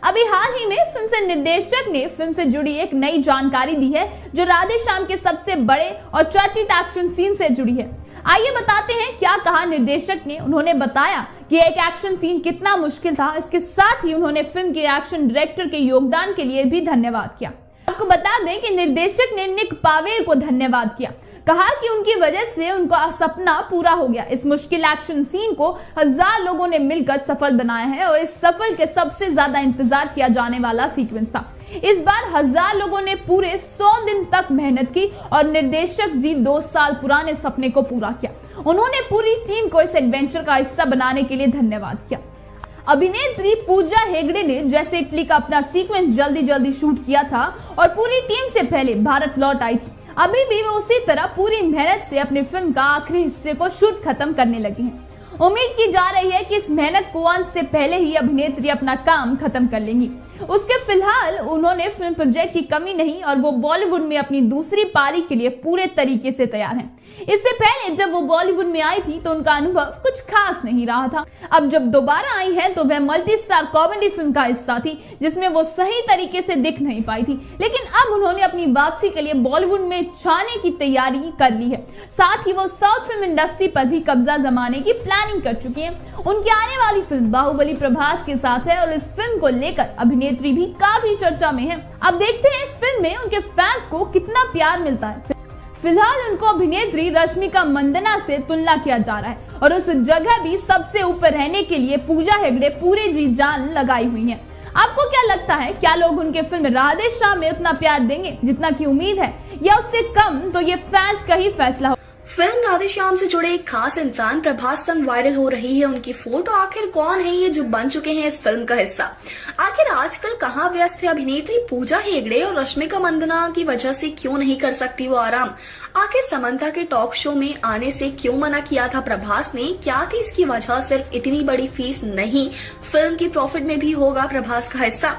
अभी हाल ही में फिल्म से निर्देशक ने फिल्म से जुड़ी एक नई जानकारी दी है, जो राधे श्याम के सबसे बड़े और चर्चित एक्शन सीन से जुड़ी है। आइए बताते हैं क्या कहा निर्देशक ने। उन्होंने बताया कि एक एक्शन सीन कितना मुश्किल था। इसके साथ ही उन्होंने फिल्म के एक्शन डायरेक्टर के योगदान के लिए भी धन्यवाद किया। आपको बता दें कि निर्देशक ने निक पावेल को धन्यवाद किया, कहा कि उनकी वजह से उनका सपना पूरा हो गया। इस मुश्किल एक्शन सीन को 1000 लोगों ने मिलकर सफल बनाया है और इस सफल के सबसे ज्यादा इंतजार किया जाने वाला सीक्वेंस था। इस बार 1000 लोगों ने पूरे 100 दिन तक मेहनत की और निर्देशक जी 2 साल पुराने सपने को पूरा किया। उन्होंने पूरी टीम को इस एडवेंचर का हिस्सा बनाने के लिए धन्यवाद किया। अभिनेत्री पूजा हेगड़े ने जैसे इटली का अपना सीक्वेंस जल्दी शूट किया था और पूरी टीम से पहले भारत लौट आई थी, अभी भी वो उसी तरह पूरी मेहनत से अपनी फिल्म का आखिरी हिस्से को शूट खत्म करने लगे हैं। उम्मीद की जा रही है कि इस मेहनत को अंत से पहले ही अभिनेत्री अपना काम खत्म कर लेंगी। उसके फिलहाल उन्होंने फिल्म प्रोजेक्ट की कमी नहीं और वो बॉलीवुड में अपनी दूसरी पारी के लिए पूरे तरीके से तैयार हैं। इससे पहले जब वो बॉलीवुड में आई थी तो उनका अनुभव कुछ खास नहीं रहा था। अब जब दोबारा आई हैं तो वह मल्टी स्टार कॉमेडी फिल्म का हिस्सा थी, जिसमें वो सही तरीके से दिख नहीं पाई थी। लेकिन अब उन्होंने अपनी वापसी के लिए बॉलीवुड में छाने की तैयारी कर ली है। साथ ही वो साउथ फिल्म इंडस्ट्री पर भी कब्जा जमाने की प्लानिंग कर चुकी है। उनकी आने वाली फिल्म बाहुबली प्रभास के साथ है और इस फिल्म को लेकर अभिनेत्री भी काफी चर्चा में है। अब देखते हैं इस फिल्म में उनके फैंस को कितना प्यार मिलता है। फिलहाल उनको अभिनेत्री रश्मिका मंदाना से तुलना किया जा रहा है और उस जगह भी सबसे ऊपर रहने के लिए पूजा हेगड़े पूरे जी जान लगाई हुई हैं। आपको क्या लगता है, क्या लोग उनके फिल्म राधे श्याम में उतना प्यार देंगे जितना की उम्मीद है, या उससे कम? तो ये फैंस का ही फैसला हो। फिल्म राधे श्याम से जुड़े एक खास इंसान प्रभास संग वायरल हो रही है उनकी फोटो। आखिर कौन है ये जो बन चुके हैं इस फिल्म का हिस्सा? आखिर आजकल कहाँ व्यस्त है अभिनेत्री पूजा हेगड़े और रश्मिका मंदाना की वजह से क्यों नहीं कर सकती वो आराम? आखिर समंता के टॉक शो में आने से क्यों मना किया था प्रभास ने? क्या थी इसकी वजह? सिर्फ इतनी बड़ी फीस नहीं, फिल्म की प्रॉफिट में भी होगा प्रभास का हिस्सा।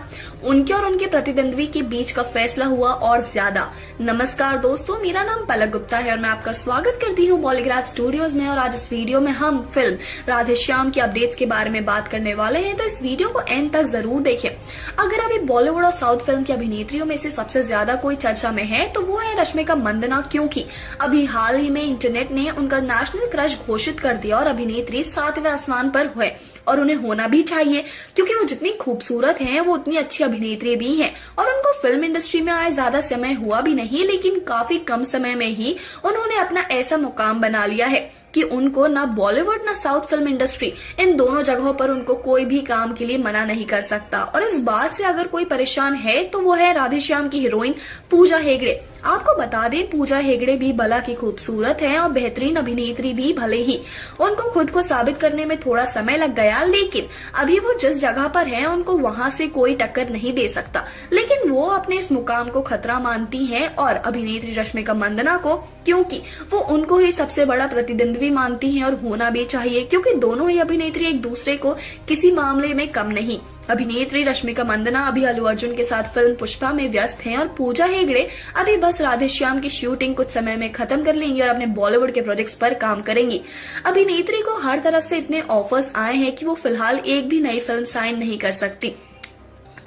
उनके और उनके प्रतिद्वंद्वी के बीच का फैसला हुआ और ज्यादा। नमस्कार दोस्तों, मेरा नाम पलक गुप्ता है और मैं आपका स्वागत स्वागत करती हूँ बॉलीग्राज स्टूडियोज में। और आज इस वीडियो में हम फिल्म राधे श्याम की अपडेट्स के बारे में बात करने वाले हैं, तो इस वीडियो को एंड तक जरूर देखें। अगर अभी बॉलीवुड और साउथ फिल्म की अभिनेत्रियों में से सबसे ज्यादा कोई चर्चा में है तो वो है रश्मिका मंदाना, क्योंकि अभी हाल ही में इंटरनेट ने उनका नेशनल क्रश घोषित कर दिया और अभिनेत्री 7वें आसमान पर हुए, और उन्हें होना भी चाहिए क्योंकि वो जितनी खूबसूरत हैं वो उतनी अच्छी अभिनेत्री भी हैं। और उनको फिल्म इंडस्ट्री में आए ज्यादा समय हुआ भी नहीं, लेकिन काफी कम समय में ही उन्होंने अपना ऐसा मुकाम बना लिया है कि उनको ना बॉलीवुड ना साउथ फिल्म इंडस्ट्री, इन दोनों जगहों पर उनको कोई भी काम के लिए मना नहीं कर सकता। और इस बात से अगर कोई परेशान है तो वो है राधे श्याम की हीरोइन पूजा हेगड़े। आपको बता दें, पूजा हेगड़े भी भला की खूबसूरत है और बेहतरीन अभिनेत्री भी, भले ही उनको खुद को साबित करने में थोड़ा समय लग गया, लेकिन अभी वो जिस जगह पर है उनको वहां से कोई टक्कर नहीं दे सकता। लेकिन वो अपने इस मुकाम को खतरा मानती हैं और अभिनेत्री रश्मिका मंदाना को, क्योंकि वो उनको ही सबसे बड़ा प्रतिद्वंद्वी मानती हैं, और होना भी चाहिए क्योंकि दोनों ही अभिनेत्री एक दूसरे को किसी मामले में कम नहीं। अभिनेत्री रश्मिका मंदाना अभी अल्लू अर्जुन के साथ फिल्म पुष्पा में व्यस्त हैं और पूजा हेगड़े अभी बस राधे श्याम की शूटिंग कुछ समय में खत्म कर लेंगी और अपने बॉलीवुड के प्रोजेक्ट्स पर काम करेंगी। अभिनेत्री को हर तरफ से इतने ऑफर्स आए हैं कि वो फिलहाल एक भी नई फिल्म साइन नहीं कर सकती।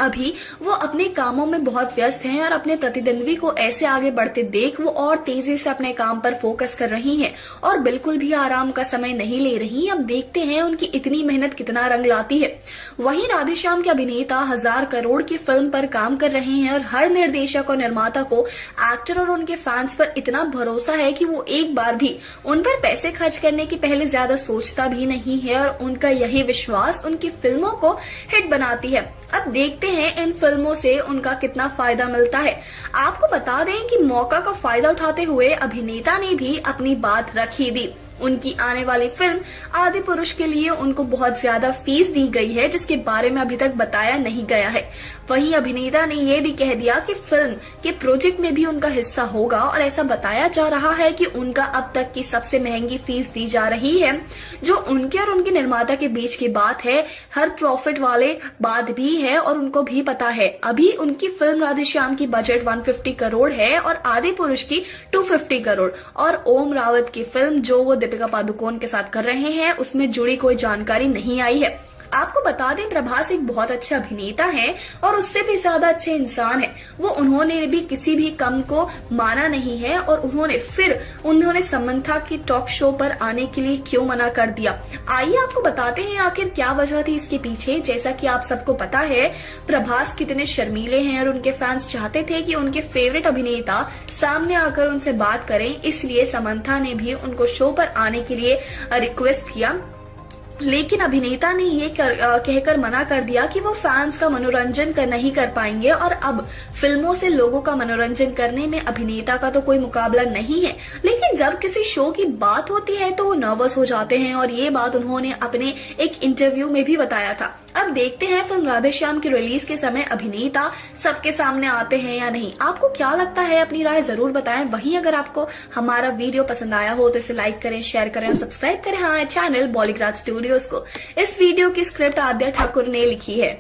अभी वो अपने कामों में बहुत व्यस्त हैं और अपने प्रतिद्वंद्वी को ऐसे आगे बढ़ते देख वो और तेजी से अपने काम पर फोकस कर रही हैं और बिल्कुल भी आराम का समय नहीं ले रही। अब देखते हैं उनकी इतनी मेहनत कितना रंग लाती है। वहीं राधे श्याम के अभिनेता 1000 करोड़ की फिल्म पर काम कर रहे हैं और हर निर्देशक और निर्माता को एक्टर और उनके फैंस पर इतना भरोसा है कि वो एक बार भी उन पर पैसे खर्च करने की पहले ज्यादा सोचता भी नहीं है, और उनका यही विश्वास उनकी फिल्मों को हिट बनाती है। अब देखते हैं इन फिल्मों से उनका कितना फायदा मिलता है। आपको बता दें कि मौका का फायदा उठाते हुए अभिनेता ने भी अपनी बात रख ही दी। उनकी आने वाली फिल्म आदि पुरुष के लिए उनको बहुत ज्यादा फीस दी गई है, जिसके बारे में अभी तक बताया नहीं गया है। वहीं अभिनेता ने यह भी कह दिया कि फिल्म के प्रोजेक्ट में भी उनका हिस्सा होगा, और ऐसा बताया जा rहा है कि उनका अब तक की सबसे महंगी फीस दी जा रही है, जो उनके और उनके निर्माता के बीच की बात है। हर प्रॉफिट वाले बात भी है और उनको भी पता है। अभी उनकी फिल्म राधे श्याम की बजट 150 करोड़ है और आदि पुरुष की 250 करोड़, और ओम रावत की फिल्म जो वो दीपिका पादुकोण के साथ कर रहे हैं उसमें जुड़ी कोई जानकारी नहीं आई है। आपको बता दें, प्रभास एक बहुत अच्छे अभिनेता हैं और उससे भी ज्यादा अच्छे इंसान हैं। वो उन्होंने भी किसी भी कम को माना नहीं है, और उन्होंने समंथा की टॉक शो पर आने के लिए क्यों मना कर दिया। आइए आपको बताते हैं आखिर क्या वजह थी इसके पीछे। जैसा कि आप सबको पता है, प्रभास कितने शर्मीले हैं और उनके फैंस चाहते थे कि उनके फेवरेट अभिनेता सामने आकर उनसे बात करें, इसलिए समंथा ने भी उनको शो पर आने के लिए रिक्वेस्ट किया। लेकिन अभिनेता ने ये कहकर मना कर दिया कि वो फैंस का मनोरंजन नहीं कर पाएंगे, और अब फिल्मों से लोगों का मनोरंजन करने में अभिनेता का तो कोई मुकाबला नहीं है। लेकिन जब किसी शो की बात होती है तो वो नर्वस हो जाते हैं, और ये बात उन्होंने अपने एक इंटरव्यू में भी बताया था। अब देखते हैं फिल्म राधे श्याम की रिलीज के समय अभिनेता सबके सामने आते हैं या नहीं। आपको क्या लगता है, अपनी राय जरूर बताएं। वहीं अगर आपको हमारा वीडियो पसंद आया हो तो इसे लाइक करें, शेयर करें और सब्सक्राइब करें हमारे चैनल बॉलीग्राज स्टूडियोज को। इस वीडियो की स्क्रिप्ट आद्या ठाकुर ने लिखी है।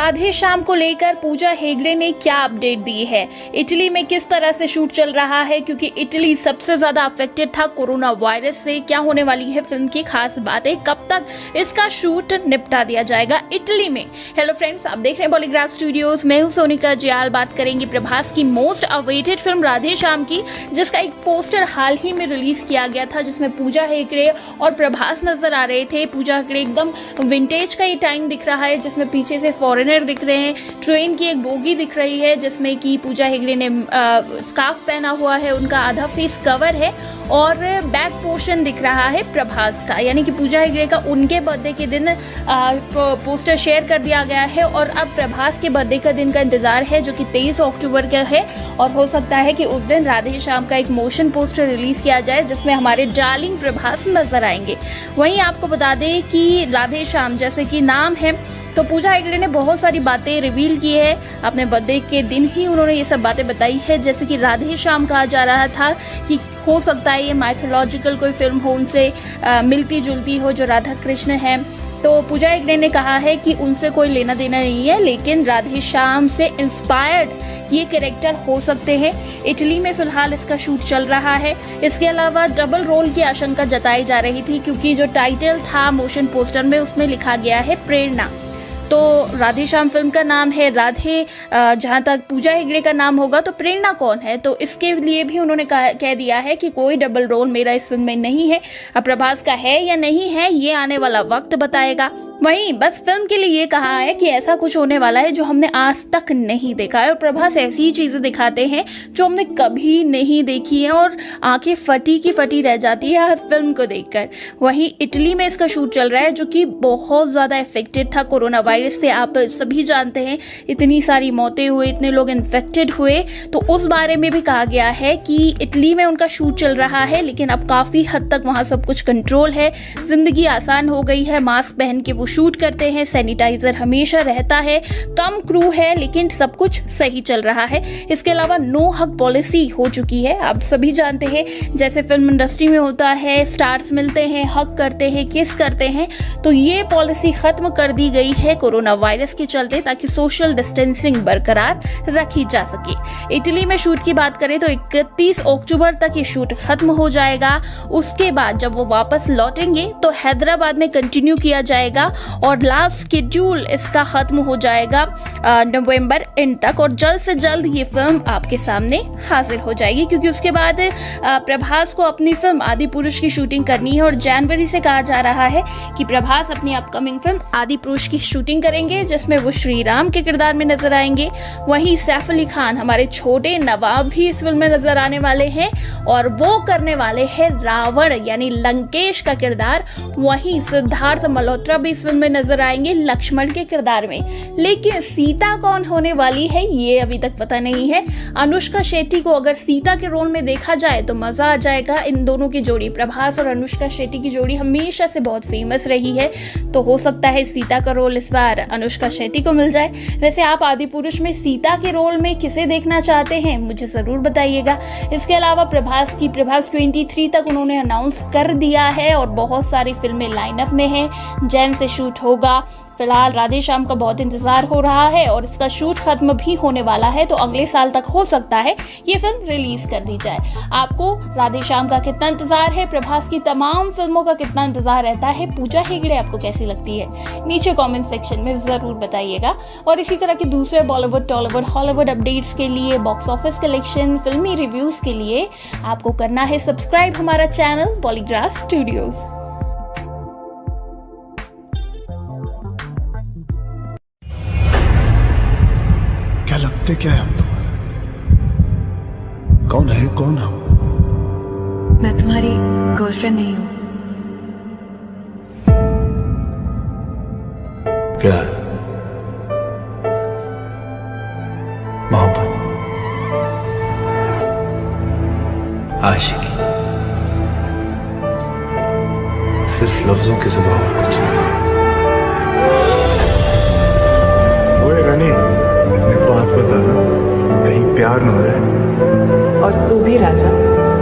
राधे श्याम को लेकर पूजा हेगड़े ने क्या अपडेट दी है, इटली में किस तरह से शूट चल रहा है, क्योंकि इटली सबसे ज्यादा अफेक्टेड था कोरोना वायरस से। क्या होने वाली है फिल्म की खास बातें, कब तक इसका शूट निपटा दिया जाएगा इटली में। हेलो फ्रेंड्स, आप देख रहे हैं बॉलीग्राफ स्टूडियोज, मैं हूं सोनिका जियाल। बात करेंगे प्रभास की most awaited film Radhe Shyam की, जिसका एक पोस्टर हाल ही में रिलीज किया गया था, जिसमें पूजा हेगड़े और प्रभास नजर आ रहे थे। पूजा हेगड़े एकदम विंटेज का ये टाइम दिख रहा है, जिसमें पीछे से फॉरेनर दिख रहे हैं, ट्रेन की एक बोगी दिख रही है जिसमें कि पूजा हेगड़े ने स्कार्फ पहना हुआ है, उनका आधा फेस कवर है और बैक पोर्शन दिख रहा है प्रभास का, यानी कि पूजा हेगड़े का उनके बर्थडे के दिन पोस्टर शेयर कर दिया गया है और अब प्रभास के बर्थडे का दिन का इंतजार है, जो कि 23 अक्टूबर का है। और हो सकता है कि उस दिन राधे श्याम का एक मोशन पोस्टर रिलीज किया जाए, जिसमें हमारे डार्लिंग प्रभास नजर आएंगे। वहीं आपको बता दें कि राधे श्याम जैसे कि नाम है, तो पूजा हेगड़े ने बहुत सारी बातें रिवील की है। अपने बर्थडे के दिन ही उन्होंने ये सब बातें बताई है, जैसे कि राधे श्याम कहा जा रहा था कि हो सकता है ये माइथोलॉजिकल कोई फिल्म हो, उनसे मिलती जुलती हो जो राधा कृष्ण है। तो पूजा हेगड़े ने कहा है कि उनसे कोई लेना देना नहीं है, लेकिन राधे श्याम से इंस्पायर्ड ये कैरेक्टर हो सकते हैं। इटली में फिलहाल इसका शूट चल रहा है। इसके अलावा डबल रोल की आशंका जताई जा रही थी, क्योंकि जो टाइटल था मोशन पोस्टर में उसमें लिखा गया है प्रेरणा। तो राधे श्याम फिल्म का नाम है राधे, जहाँ तक पूजा हेगड़े का नाम होगा तो प्रेरणा कौन है, तो इसके लिए भी उन्होंने कह दिया है कि कोई डबल रोल मेरा इस फिल्म में नहीं है। अब प्रभास का है या नहीं है ये आने वाला वक्त बताएगा। वहीं बस फिल्म के लिए ये कहा है कि ऐसा कुछ होने वाला है जो हमने आज तक नहीं देखा है, और प्रभास ऐसी चीजें दिखाते हैं जो हमने कभी नहीं देखी है और आंखें फटी की फटी रह जाती है हर फिल्म को देखकर। वहीं इटली में इसका शूट चल रहा है, जो कि बहुत ज्यादा इफेक्टेड था कोरोना वायरस से। आप सभी जानते हैं इतनी सारी मौतें हुई, इतने लोग इन्फेक्टेड हुए, तो उस बारे में भी कहा गया है कि इटली में उनका शूट चल रहा है, लेकिन अब काफी हद तक वहां सब कुछ कंट्रोल है, जिंदगी आसान हो गई है, मास्क पहन के वो शूट करते हैं, सैनिटाइजर हमेशा रहता है, कम क्रू है, लेकिन सब कुछ सही चल रहा है। इसके अलावा नो हग पॉलिसी हो चुकी है। आप सभी जानते हैं जैसे फिल्म इंडस्ट्री में होता है, स्टार्स मिलते हैं, हग करते हैं, किस करते हैं, तो ये पॉलिसी खत्म कर दी गई है कोरोना वायरस के चलते, ताकि सोशल डिस्टेंसिंग बरकरार रखी जा सके। इटली में शूट की बात करें तो 31 अक्टूबर तक ये शूट खत्म हो जाएगा। उसके बाद जब वो वापस लौटेंगे तो हैदराबाद में कंटिन्यू किया जाएगा और लास्ट शेड्यूल इसका खत्म हो जाएगा नवंबर एंड तक, और जल्द से जल्द ये फिल्म आपके सामने हाजिर हो जाएगी, क्योंकि उसके बाद प्रभास को अपनी फिल्म आदि पुरुष की शूटिंग करनी है। और जनवरी से कहा जा रहा है कि प्रभास अपनी अपकमिंग फिल्म आदि पुरुष की शूटिंग करेंगे, जिसमें वो श्री राम के किरदार में नजर आएंगे। वहीं सैफ अली खान, हमारे छोटे नवाब, भी इस फिल्म में नजर आने वाले हैं और वो करने वाले हैं रावण यानी लंकेश का किरदार। वहीं सिद्धार्थ मल्होत्रा भी इस फिल्म में नजर आएंगे लक्ष्मण के किरदार में। लेकिन सीता कौन होने वाली है ये अभी तक पता नहीं है। अनुष्का शेट्टी को अगर सीता के रोल में देखा जाए तो मजा आ जाएगा। इन दोनों की जोड़ी, प्रभास और अनुष्का शेट्टी की जोड़ी हमेशा से बहुत फेमस रही है, तो हो सकता है सीता का रोल इस बार अनुष्का शेट्टी को मिल जाए। वैसे आप आदि पुरुष में सीता के रोल में किसे देखना चाहते हैं मुझे जरूर बताइएगा। इसके अलावा प्रभास 23 तक उन्होंने अनाउंस कर दिया है और बहुत सारी फिल्में लाइनअप में हैं, जैन से शूट होगा। फिलहाल राधे श्याम का बहुत इंतजार हो रहा है और इसका शूट खत्म भी होने वाला है, तो अगले साल तक हो सकता है ये फिल्म रिलीज कर दी जाए। आपको राधे श्याम का कितना इंतजार है, प्रभास की तमाम फिल्मों का कितना इंतजार रहता है, पूजा हेगड़े आपको कैसी लगती है, नीचे कमेंट सेक्शन में जरूर बताइएगा। और इसी तरह के दूसरे बॉलीवुड, टॉलीवुड, हॉलीवुड अपडेट्स के लिए, बॉक्स ऑफिस कलेक्शन, फिल्मी रिव्यूज के लिए आपको करना है सब्सक्राइब हमारा चैनल बॉलीग्राफ स्टूडियोज। क्या लगते क्या है हम तुम्हारे? कौन है, कौन हम? मैं तुम्हारी गर्लफ्रेंड नहीं हूँ। प्यार, मोहब्बत, आशिकी, सिर्फ लफ्जों के सिवा और कुछ नहीं। ओए रानी, इतने पास बता, कहीं प्यार न हो जाए। और तू भी राजा,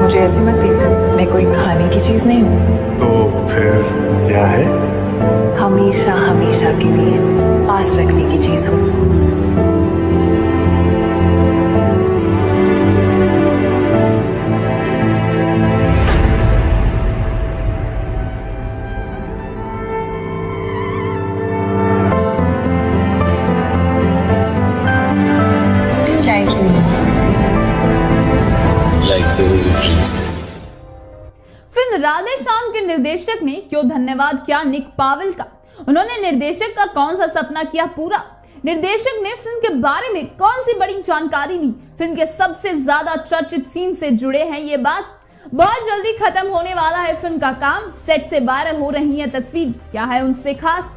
मुझे ऐसे मत देख, मैं कोई खाने की चीज नहीं हूँ। तो फिर क्या है? हमेशा हमेशा के लिए पास रखने की चीज हो। फिल्म राधे श्याम के निर्देशक ने क्यों धन्यवाद किया निक पावेल का? उन्होंने निर्देशक का कौन सा सपना किया पूरा? निर्देशक ने फिल्म के बारे में कौन सी बड़ी जानकारी दी? फिल्म के सबसे ज्यादा चर्चित सीन से जुड़े हैं ये बात। बहुत जल्दी खत्म होने वाला है फिल्म का काम। सेट से वायरल हो रही है तस्वीर, क्या है उनसे खास?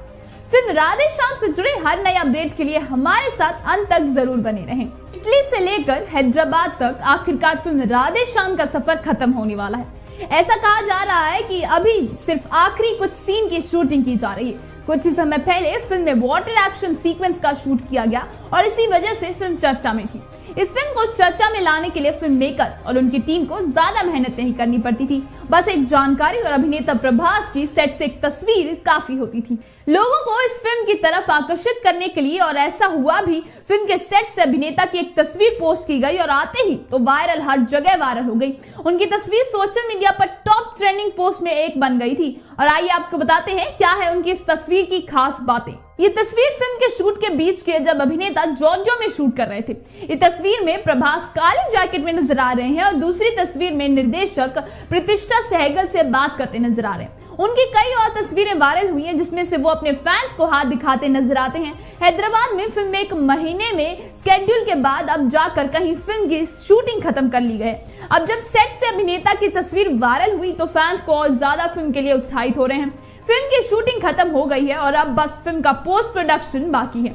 फिल्म राधे श्याम से जुड़े हर नए अपडेट के लिए हमारे साथ अंत तक जरूर बने रहें। इटली से लेकर हैदराबाद तक आखिरकार फिल्म राधे श्याम का सफर खत्म होने वाला है। ऐसा कहा जा रहा है कि अभी सिर्फ आखिरी कुछ सीन की शूटिंग की जा रही है। कुछ ही समय पहले फिल्म में वाटर एक्शन सीक्वेंस का शूट किया गया और इसी वजह से फिल्म चर्चा में थी। इस फिल्म को चर्चा में लाने के लिए फिल्म मेकर्स और उनकी टीम को ज्यादा मेहनत नहीं करनी पड़ती थी। बस एक जानकारी और अभिनेता प्रभास की सेट से एक तस्वीर काफी होती थी लोगों को इस फिल्म की तरफ आकर्षित करने के लिए। और ऐसा हुआ भी। फिल्म के सेट से अभिनेता की एक तस्वीर पोस्ट की गई और आते ही तो वायरल, हर जगह वायरल हो गई। उनकी तस्वीर सोशल मीडिया पर टॉप ट्रेंडिंग पोस्ट में एक बन गई थी। और आइए आपको बताते हैं क्या है उनकी इस तस्वीर की खास बातें। ये तस्वीर फिल्म के शूट के बीच की है, जब अभिनेता जॉर्जियो में शूट कर रहे थे। इस तस्वीर में प्रभास काली जैकेट में नजर आ रहे हैं और दूसरी तस्वीर में निर्देशक प्रतिष्ठा सहगल से बात करते नजर आ रहे हैं। उनकी कई और तस्वीरें वायरल हुई हैं जिसमें से वो अपने फैंस को हाथ दिखाते नजर आते हैं। हैदराबाद में फिल्म एक महीने में स्केड्यूल के बाद अब जाकर कहीं फिल्म की शूटिंग खत्म कर ली गई। अब जब सेट से अभिनेता की तस्वीर वायरल हुई तो फैंस को और ज्यादा फिल्म के लिए उत्साहित हो रहे हैं। फिल्म की शूटिंग खत्म हो गई है और अब बस फिल्म का पोस्ट प्रोडक्शन बाकी है।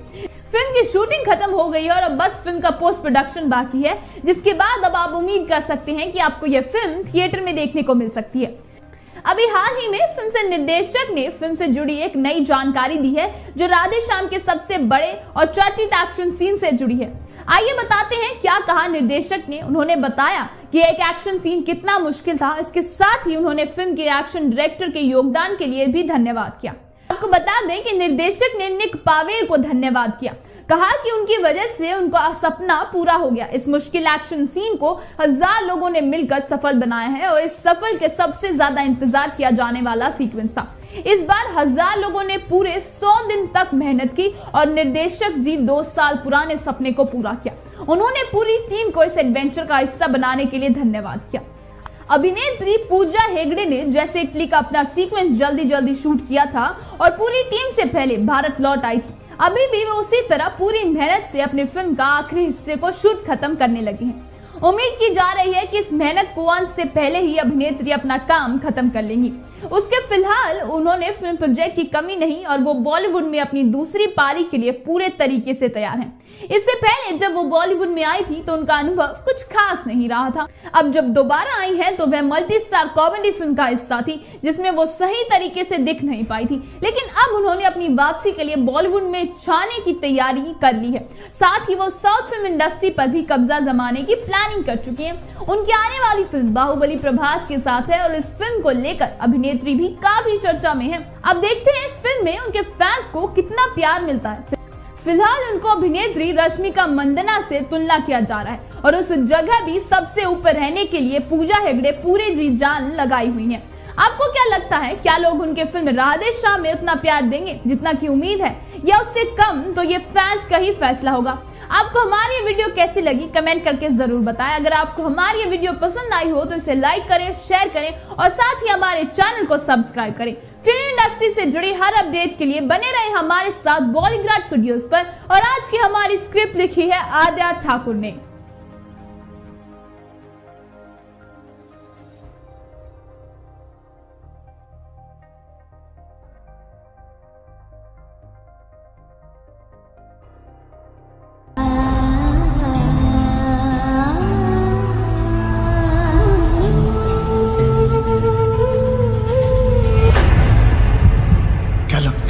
फिल्म की शूटिंग खत्म हो गई है और अब बस फिल्म का पोस्ट प्रोडक्शन बाकी है, जिसके बाद अब आप उम्मीद कर सकते हैं कि आपको यह फिल्म थिएटर में देखने को मिल सकती है। अभी हाल ही में फिल्म से निर्देशक ने फिल्म से जुड़ी एक नई जानकारी दी है जो राधे श्याम के सबसे बड़े और चर्चित एक्शन सीन से जुड़ी है। आइए बताते हैं क्या कहा निर्देशक ने। उन्होंने बताया कि एक एक्शन सीन कितना मुश्किल था। इसके साथ ही उन्होंने फिल्म के एक्शन डायरेक्टर के योगदान के लिए भी धन्यवाद किया। आपको बता दें कि निर्देशक ने निक पावेल को धन्यवाद किया, कहा कि उनकी वजह से उनका सपना पूरा हो गया। इस मुश्किल एक्शन सीन को 1000 लोगों ने मिलकर सफल बनाया है और इस सफल के सबसे ज्यादा इंतजार किया जाने वाला सीक्वेंस था। इस बार 1000 लोगों ने पूरे 100 दिन तक मेहनत की और निर्देशक जी 2 साल पुराने सपने को पूरा किया। उन्होंने पूरी टीम को इस एडवेंचर का हिस्सा बनाने के लिए धन्यवाद किया। अभिनेत्री पूजा हेगड़े ने जैसे इटली का अपना सीक्वेंस जल्दी शूट किया था और पूरी टीम से पहले भारत लौट आई थी, अभी भी वो उसी तरह पूरी मेहनत से अपनी फिल्म का आखिरी हिस्से को शूट खत्म करने लगे हैं। उम्मीद की जा रही है कि इस मेहनत को अंत से पहले ही अभिनेत्री अपना काम खत्म कर लेंगी। उसके फिलहाल उन्होंने फिल्म प्रोजेक्ट की कमी नहीं और वो बॉलीवुड में अपनी दूसरी पारी के लिए पूरे तरीके से तैयार हैं। इससे पहले जब वो बॉलीवुड में आई थी तो उनका अनुभव कुछ खास नहीं रहा था। अब जब दोबारा आई हैं तो वह मल्टी स्टार कॉमेडी फिल्म का हिस्सा थी जिसमें वो सही तरीके से दिख नहीं पाई थी, लेकिन अब उन्होंने अपनी वापसी के लिए बॉलीवुड में छाने की तैयारी कर ली है। साथ ही वो साउथ फिल्म इंडस्ट्री पर भी कब्जा जमाने की प्लानिंग कर चुकी है। उनकी आने वाली फिल्म बाहुबली प्रभास के साथ है और इस फिल्म को लेकर अभिनेत्री भी काफी चर्चा में है। अब देखते हैं इस फिल्म में उनके फैंस को कितना प्यार मिलता है। फिलहाल उनको अभिनेत्री रश्मिका मंदाना से तुलना किया जा रहा है और उस जगह भी सबसे ऊपर रहने के लिए पूजा हेगड़े पूरे जी जान लगाई हुई है। आपको क्या लगता है, क्या लोग उनके फिल्म राधे श्याम में उतना प्यार देंगे जितना की उम्मीद है या उससे कम? तो ये फैंस का ही फैसला होगा। आपको हमारी ये वीडियो कैसी लगी कमेंट करके जरूर बताएं। अगर आपको हमारी ये वीडियो पसंद आई हो तो इसे लाइक करें, शेयर करें और साथ ही हमारे चैनल को सब्सक्राइब करें। फिल्म इंडस्ट्री से जुड़ी हर अपडेट के लिए बने रहे हमारे साथ बॉलीग्राड स्टूडियोज पर। और आज की हमारी स्क्रिप्ट लिखी है आद्या ठाकुर ने।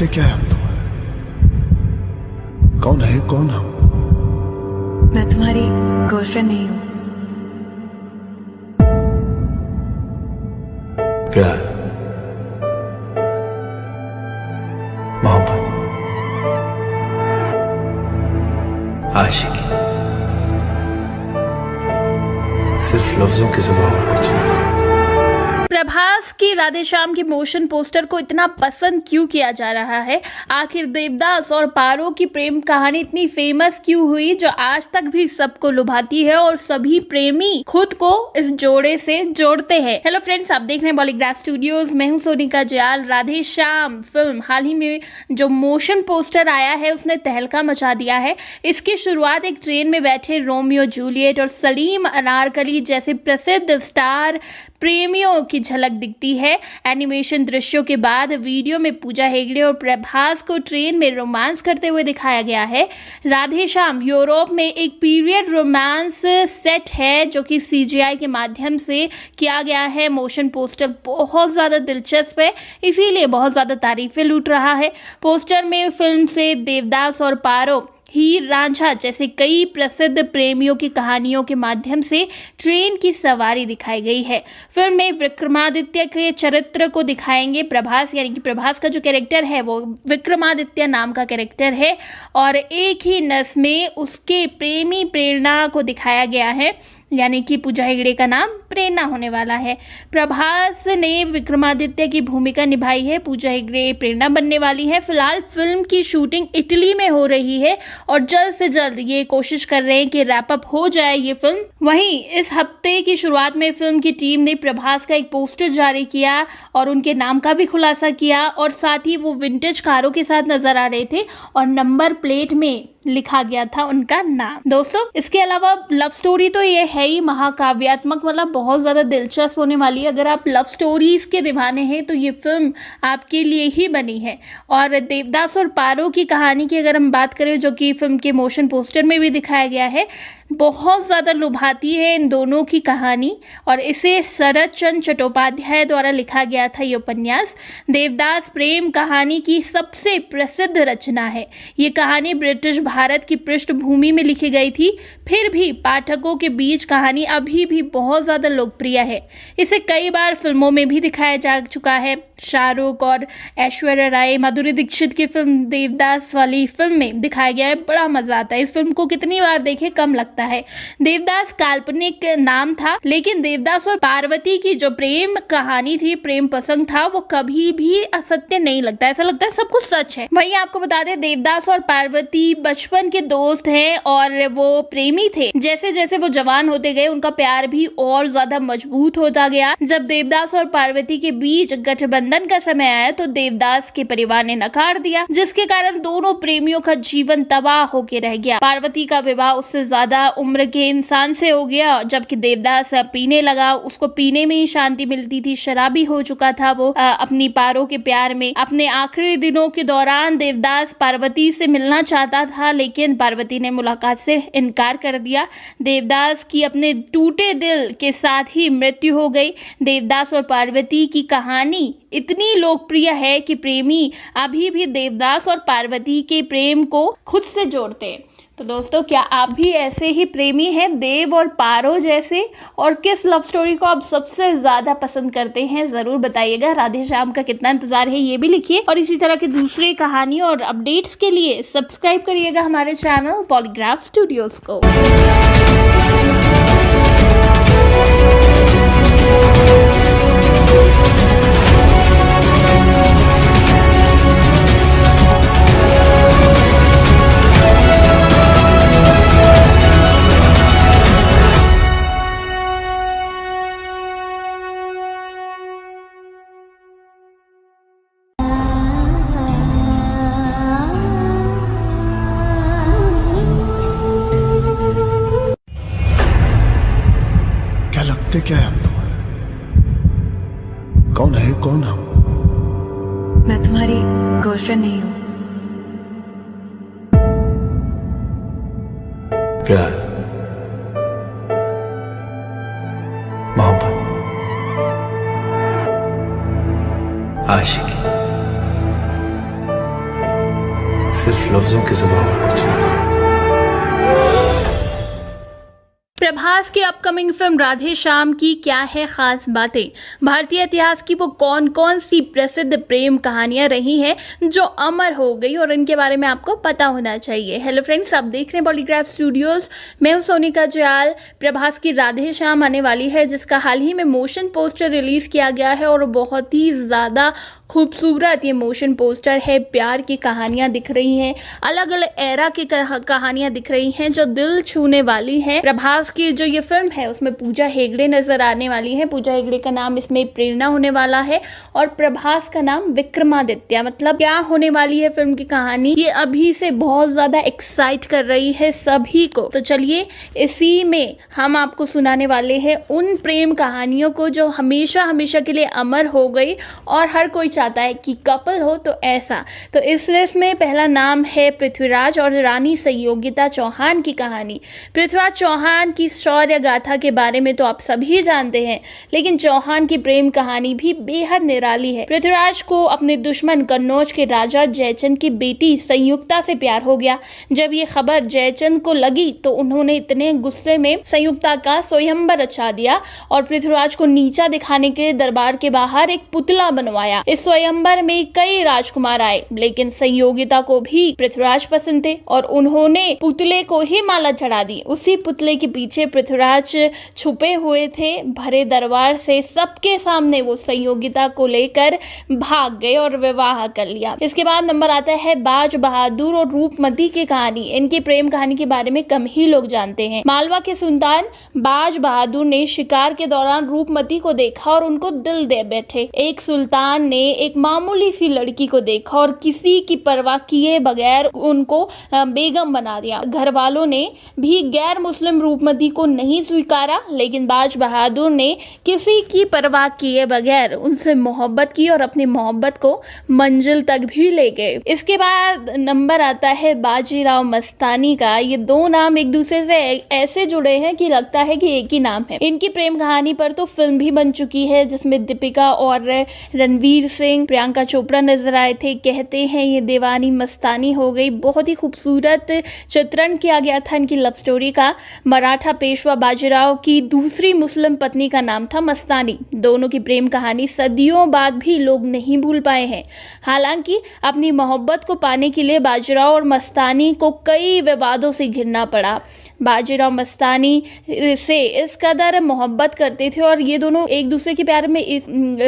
क्या है हम तुम्हारे? कौन है, कौन हम? मैं तुम्हारी गर्लफ्रेंड नहीं हूँ। प्यार आशिकी सिर्फ लफ्जों के सिवा और कुछ नहीं। प्रभास की राधेश्याम के मोशन पोस्टर को इतना पसंद क्यों किया जा रहा है? आखिर देवदास और पारो की प्रेम कहानी इतनी फेमस क्यों हुई जो आज तक भी सबको लुभाती है और सभी प्रेमी खुद को इस जोड़े से जोड़ते हैं। हेलो फ्रेंड्स, आप देख रहे हैं बॉलीग्राफ स्टूडियोज। मैं हूं सोनिका जयाल। राधेश्याम फिल्म हाल ही में जो मोशन पोस्टर आया है उसने तहलका मचा दिया है। इसकी शुरुआत एक ट्रेन में बैठे रोमियो जूलियट और सलीम अनारकली जैसे प्रसिद्ध स्टार प्रेमियों की झलक दिखती है। एनिमेशन दृश्यों के बाद वीडियो में पूजा हेगड़े और प्रभास को ट्रेन में रोमांस करते हुए दिखाया गया है। राधेश्याम यूरोप में एक पीरियड रोमांस सेट है जो कि सीजीआई के माध्यम से किया गया है। मोशन पोस्टर बहुत ज़्यादा दिलचस्प है, इसीलिए बहुत ज़्यादा तारीफें लूट रहा है। पोस्टर में फिल्म से देवदास और पारो, हीर रांझा जैसे कई प्रसिद्ध प्रेमियों की कहानियों के माध्यम से ट्रेन की सवारी दिखाई गई है। फिल्म में विक्रमादित्य के चरित्र को दिखाएंगे प्रभास, यानी कि प्रभास का जो कैरेक्टर है वो विक्रमादित्य नाम का कैरेक्टर है और एक ही नस में उसके प्रेमी प्रेरणा को दिखाया गया है, यानी कि पूजा हेगड़े का नाम प्रेरणा होने वाला है। प्रभास ने विक्रमादित्य की भूमिका निभाई है, पूजा हेगड़े प्रेरणा बनने वाली है। फिलहाल फिल्म की शूटिंग इटली में हो रही है और जल्द से जल्द ये कोशिश कर रहे हैं कि रैप अप हो जाए ये फिल्म। वहीं इस हफ्ते की शुरुआत में फिल्म की टीम ने प्रभास का एक पोस्टर जारी किया और उनके नाम का भी खुलासा किया और साथ ही वो विंटेज कारों के साथ नजर आ रहे थे और नंबर प्लेट में लिखा गया था उनका नाम। दोस्तों, इसके अलावा लव स्टोरी तो ये है ही महाकाव्यात्मक, मतलब बहुत ज्यादा दिलचस्प होने वाली है। अगर आप लव स्टोरीज के दीवाने हैं तो ये फिल्म आपके लिए ही बनी है। और देवदास और पारो की कहानी की अगर हम बात करें, जो कि फिल्म के मोशन पोस्टर में भी दिखाया गया है, बहुत ज़्यादा लुभाती है इन दोनों की कहानी और इसे शरद चंद्र चट्टोपाध्याय द्वारा लिखा गया था। ये उपन्यास देवदास प्रेम कहानी की सबसे प्रसिद्ध रचना है। ये कहानी ब्रिटिश भारत की पृष्ठभूमि में लिखी गई थी, फिर भी पाठकों के बीच कहानी अभी भी बहुत ज़्यादा लोकप्रिय है। इसे कई बार फिल्मों में भी दिखाया जा चुका है। शाहरुख और ऐश्वर्या राय, माधुरी दीक्षित की फिल्म देवदास वाली फिल्म में दिखाया गया है। बड़ा मजा आता है। इस फिल्म को कितनी बार देखे कम लगता है। देवदास काल्पनिक नाम था, लेकिन देवदास और पार्वती की जो प्रेम कहानी थी, प्रेम प्रसंग था, वो कभी भी असत्य नहीं लगता। ऐसा लगता है सब कुछ सच है। वहीं आपको बता दें, देवदास और पार्वती बचपन के दोस्त हैं और वो प्रेमी थे। जैसे जैसे वो जवान होते गए उनका प्यार भी और ज्यादा मजबूत होता गया। जब देवदास और पार्वती के बीच गठबंधन का समय आया तो देवदास के परिवार ने नकार दिया, जिसके कारण दोनों प्रेमियों का जीवन तबाह होके रह गया। पार्वती का विवाह उससे ज्यादा उम्र के इंसान से हो गया, जबकि देवदास पीने लगा। उसको पीने में ही शांति मिलती थी, शराबी हो चुका था वो अपनी पारो के प्यार में। अपने आखिरी दिनों के दौरान देवदास पार्वती से मिलना चाहता था, लेकिन पार्वती ने मुलाकात से इनकार कर दिया। देवदास की अपने टूटे दिल के साथ ही मृत्यु हो गई। देवदास और पार्वती की कहानी इतनी लोकप्रिय है कि प्रेमी अभी भी देवदास और पार्वती के प्रेम को खुद से जोड़ते हैं। तो दोस्तों, क्या आप भी ऐसे ही प्रेमी हैं देव और पारो जैसे? और किस लव स्टोरी को आप सबसे ज्यादा पसंद करते हैं, जरूर बताइएगा। राधेश्याम का कितना इंतजार है ये भी लिखिए और इसी तरह की दूसरी कहानी और अपडेट्स के लिए सब्सक्राइब करिएगा हमारे चैनल पॉलीग्राफ स्टूडियोज को। क्या लगते क्या है हम तुम्हारे? कौन है कौन हम? मैं तुम्हारी गर्लफ्रेंड नहीं हूँ। प्यार, मोहब्बत, आशिकी सिर्फ लफ्जों के सिवा और कुछ नहीं। प्रभास प्रभास की अपकमिंग फिल्म राधे श्याम की क्या है खास बातें, भारतीय इतिहास की वो कौन कौन सी प्रसिद्ध प्रेम कहानियां रही हैं जो अमर हो गई और इनके बारे में आपको पता होना चाहिए। हेलो फ्रेंड्स, आप देख रहे हैं बॉलीग्राफ स्टूडियोज। मैं हूं सोनिका जयाल। प्रभास की राधे श्याम आने वाली है, जिसका हाल ही में मोशन पोस्टर रिलीज किया गया है और बहुत ही ज़्यादा खूबसूरत ये मोशन पोस्टर है। प्यार की कहानियां दिख रही हैं, अलग अलग एरा की कहानियां दिख रही हैं जो दिल छूने वाली हैं। प्रभास की जो ये फिल्म है उसमें पूजा हेगड़े नजर आने वाली है। पूजा हेगड़े का नाम इसमें प्रेरणा होने वाला है और प्रभास का नाम विक्रमादित्य। मतलब क्या होने वाली है फिल्म की कहानी, ये अभी से बहुत ज्यादा एक्साइट कर रही है सभी को। तो चलिए इसी में हम आपको सुनाने वाले हैं उन प्रेम कहानियों को जो हमेशा हमेशा के लिए अमर हो गई और हर कोई चाहता है कि कपल हो तो ऐसा। तो इस लिस्ट में पहला नाम है पृथ्वीराज और रानी संयोगिता चौहान की कहानी। पृथ्वीराज चौहान की शौर्य गाथा के बारे में तो आप सभी जानते हैं, लेकिन चौहान की प्रेम कहानी भी बेहद निराली है। पृथ्वीराज को अपने दुश्मन कन्नौज के राजा जयचंद की बेटी संयुक्ता से प्यार हो गया। जब ये खबर जयचंद को लगी तो उन्होंने इतने गुस्से में संयुक्ता का स्वयंवर रचा दिया और पृथ्वीराज को नीचा दिखाने के दरबार के बाहर एक पुतला बनवाया। इस स्वयंवर में कई राजकुमार आए, लेकिन संयोगिता को भी पृथ्वीराज पसंद थे और उन्होंने पुतले को ही माला चढ़ा दी। उसी पुतले के पीछे पृथ्वीराज छुपे हुए थे। भरे दरबार से सबके सामने वो संयोगिता को लेकर भाग गए और विवाह कर लिया। इसके बाद नंबर आता है बाज बहादुर और रूपमती की कहानी। इनकी प्रेम कहानी के बारे में कम ही लोग जानते हैं। मालवा के सुल्तान बाज बहादुर ने शिकार के दौरान रूपमती को देखा और उनको दिल दे बैठे। एक सुल्तान ने एक मामूली सी लड़की को देखा और किसी की परवाह किए बगैर उनको बेगम बना दिया। घर वालों ने भी गैर मुस्लिम रूपमती को नहीं स्वीकारा, लेकिन बाज बहादुर ने किसी की परवाह किए बगैर उनसे मोहब्बत की और अपनी मोहब्बत को मंजिल तक भी ले गए। इसके बाद नंबर आता है बाजीराव मस्तानी का। ये दो नाम एक दूसरे से ऐसे जुड़े हैं कि लगता है कि एक ही नाम है। इनकी प्रेम कहानी पर तो फिल्म भी बन चुकी है, जिसमें दीपिका और रणवीर सिंह, प्रियंका चोपड़ा नजर आए थे। कहते हैं ये दीवानी मस्तानी हो गई। बहुत ही खूबसूरत चित्रण किया गया था इनकी लव स्टोरी का। मराठा पेशवा बाजीराव की दूसरी मुस्लिम पत्नी का नाम था मस्तानी। दोनों की प्रेम कहानी सदियों बाद भी लोग नहीं भूल पाए हैं। हालांकि अपनी मोहब्बत को पाने के लिए बाजीराव और मस्तानी को कई विवादों से घिरना पड़ा। बाजीराव मस्तानी से इस कदर मोहब्बत करते थे और ये दोनों एक दूसरे के प्यार में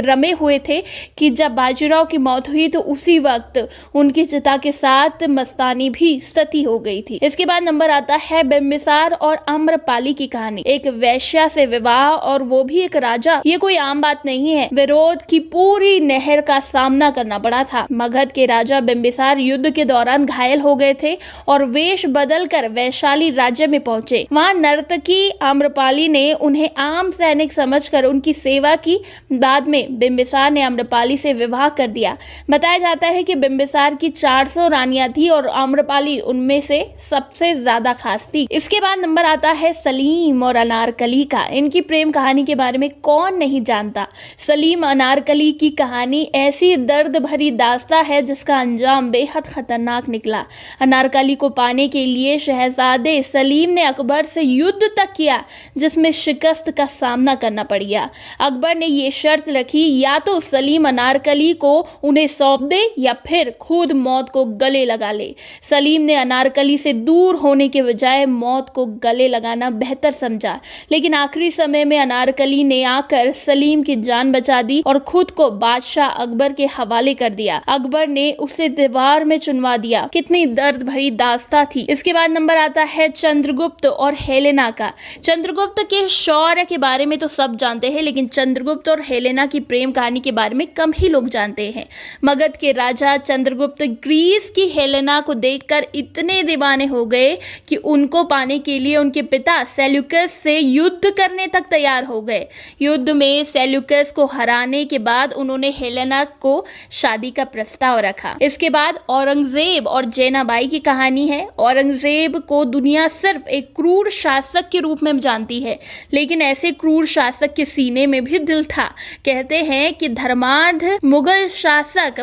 रमे हुए थे कि जब बाजीराव की मौत हुई तो उसी वक्त उनकी चिता के साथ मस्तानी भी सती हो गई थी। इसके बाद नंबर आता है बिंबिसार और आम्रपाली की कहानी। एक वैश्या से विवाह और वो भी एक राजा, ये कोई आम बात नहीं है। विरोध की पूरी नहर का सामना करना पड़ा था। मगध के राजा बिंबिसार युद्ध के दौरान घायल हो गए थे और वेश बदलकर वैशाली राज्य में पहुंचे। वहां नर्तकी आम्रपाली ने उन्हें आम सैनिक समझकर उनकी सेवा की। बाद में बिंबिसार ने आम्रपाली से विवाह कर दिया। बताया जाता है कि बिंबिसार की 400 रानियां थी और आम्रपाली उनमें से सबसे ज्यादा खास थी। इसके बाद नंबर आता है सलीम और अनारकली का। इनकी प्रेम कहानी के बारे में कौन नहीं जानता। सलीम अनारकली की कहानी ऐसी दर्द भरी दास्तां है जिसका अंजाम बेहद खतरनाक निकला। अनारकली को पाने के लिए शहजादे सलीम ने अकबर से युद्ध तक किया, जिसमें शिकस्त का सामना करना पड़ गया। अकबर ने ये शर्त रखी, या तो सलीम अनारकली को उन्हें सौंप दे या फिर खुद मौत को गले लगा ले। सलीम ने अनारकली से दूर होने के बजाय मौत को गले लगाना बेहतर समझा, लेकिन आखिरी समय में अनारकली ने आकर सलीम की जान बचा दी और खुद को बादशाह अकबर के हवाले कर दिया। अकबर ने उसे दीवार में चुनवा दिया। कितनी दर्द भरी दास्तां थी। इसके बाद नंबर आता है चंद्रगुप्त और हेलेना का। चंद्रगुप्त के शौर्य के बारे में तो सब जानते हैं, लेकिन चंद्रगुप्त और हेलेना की प्रेम कहानी के बारे में कम ही लोग जानते हैं। मगध के राजा चंद्रगुप्त ग्रीस की हेलेना को देखकर इतने दीवाने हो गए कि उनको पाने के लिए उनके पिता सेल्यूकस से युद्ध करने तक तैयार हो गए। युद्ध में सेल्यूकस को हराने के बाद उन्होंने हेलेना को शादी का प्रस्ताव रखा। इसके बाद औरंगजेब और जैनाबाई की कहानी है। औरंगजेब को दुनिया सिर्फ सिर्फ एक क्रूर शासक के रूप में जानती है, लेकिन ऐसे क्रूर शासक के सीने में भी दिल था। कहते हैं कि धर्मांध मुगल शासक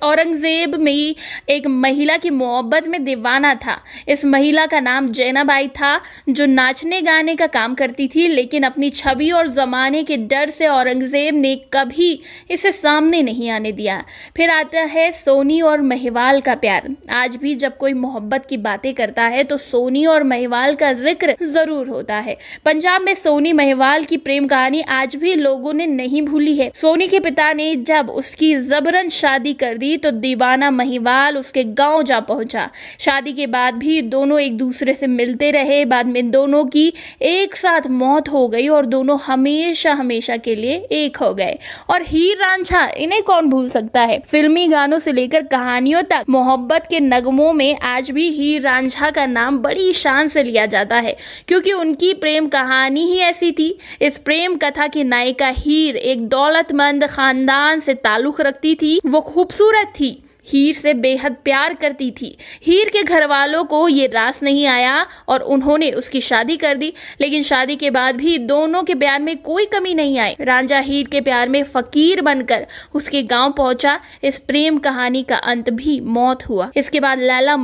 औरंगजेब में एक महिला की मोहब्बत में दीवाना था। इस महिला का नाम जैनाबाई था, जो नाचने गाने का काम करती थी, लेकिन अपनी छवि और जमाने के डर से औरंगजेब ने कभी इसे सामने नहीं आने दिया। फिर आता है सोनी और महिवाल का प्यार। आज भी जब कोई मोहब्बत की बातें करता है तो सोनी और महिवाल का जिक्र जरूर होता है। पंजाब में सोनी महिवाल की प्रेम कहानी आज भी लोगों ने नहीं भूली है। सोनी के पिता ने जब उसकी जबरन शादी कर दी तो दीवाना महिवाल उसके गांव जा पहुंचा। शादी के बाद भी दोनों एक दूसरे से मिलते रहे। बाद में दोनों की एक साथ मौत हो गई और दोनों हमेशा हमेशा के लिए एक हो गए। और हीर रांझा, इन्हें कौन भूल सकता है। फिल्मी गानों से लेकर कहानियों तक मोहब्बत के नगमों में आज भी हीर रांझा का नाम बड़ी शान से लिया जाता है, क्योंकि उनकी प्रेम कहानी ही ऐसी थी। इस प्रेम कथा की नायिका हीर एक दौलतमंद खानदान से ताल्लुक रखती थी। वो खूबसूरत थी, हीर से बेहद प्यार करती थी। हीर के घर वालों को ये रास नहीं आया और उन्होंने उसकी शादी कर दी, लेकिन शादी के बाद भी दोनों के प्यार में कोई कमी नहीं आई। रांझा हीर के प्यार में फकीर बनकर उसके गांव पहुंचा। इस प्रेम कहानी का अंत भी मौत हुआ। इसके बाद लैला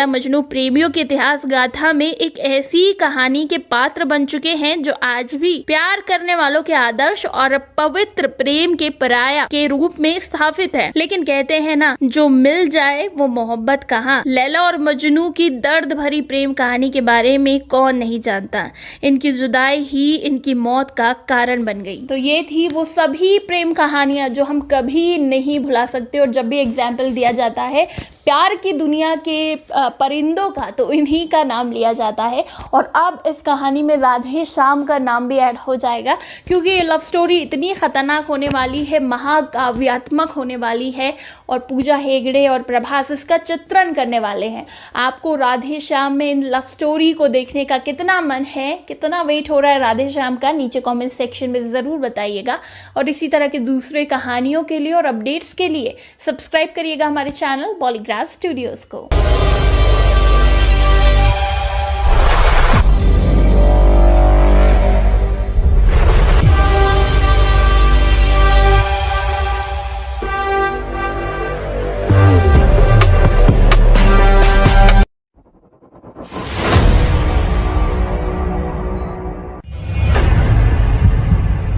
मजनू प्रेमियों के इतिहास गाथा में एक ऐसी कहानी के पात्र बन चुके हैं जो आज भी प्यार करने वालों के आदर्श और पवित्र प्रेम के पराया के रूप में स्थापित है। लेकिन कहते हैं ना, जो मिल जाए वो मोहब्बत कहाँ। लैला और मजनू की दर्द भरी प्रेम कहानी के बारे में कौन नहीं जानता। इनकी जुदाई ही इनकी मौत का कारण बन गई। तो ये थी वो सभी प्रेम कहानियां जो हम कभी नहीं भुला सकते। और जब भी एग्जाम्पल दिया जाता है प्यार की दुनिया के परिंदों का, तो इन्हीं का नाम लिया जाता है। और अब इस कहानी में राधे श्याम का नाम भी ऐड हो जाएगा, क्योंकि ये लव स्टोरी इतनी खतरनाक होने वाली है, महाकाव्यात्मक होने वाली है, और पूजा हेगड़े और प्रभास इसका चित्रण करने वाले हैं। आपको राधे श्याम में इन लव स्टोरी को देखने का कितना मन है, कितना वेट हो रहा है राधे श्याम का, नीचे कमेंट सेक्शन में ज़रूर बताइएगा। और इसी तरह के दूसरे कहानियों के लिए और अपडेट्स के लिए सब्सक्राइब करिएगा हमारे चैनल बॉलीग्राफ स्टूडियोज को।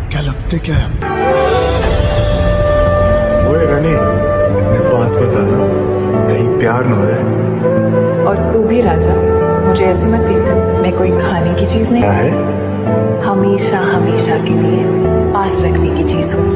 क्या लगते क्या है हम? ओए रानी, इतने पास बता ना, कहीं प्यार न हो जाए। और तू भी राजा, मुझे ऐसे मत देख, मैं कोई खाने की चीज नहीं, क्या है? हमेशा हमेशा के लिए पास रखने की चीज हूँ।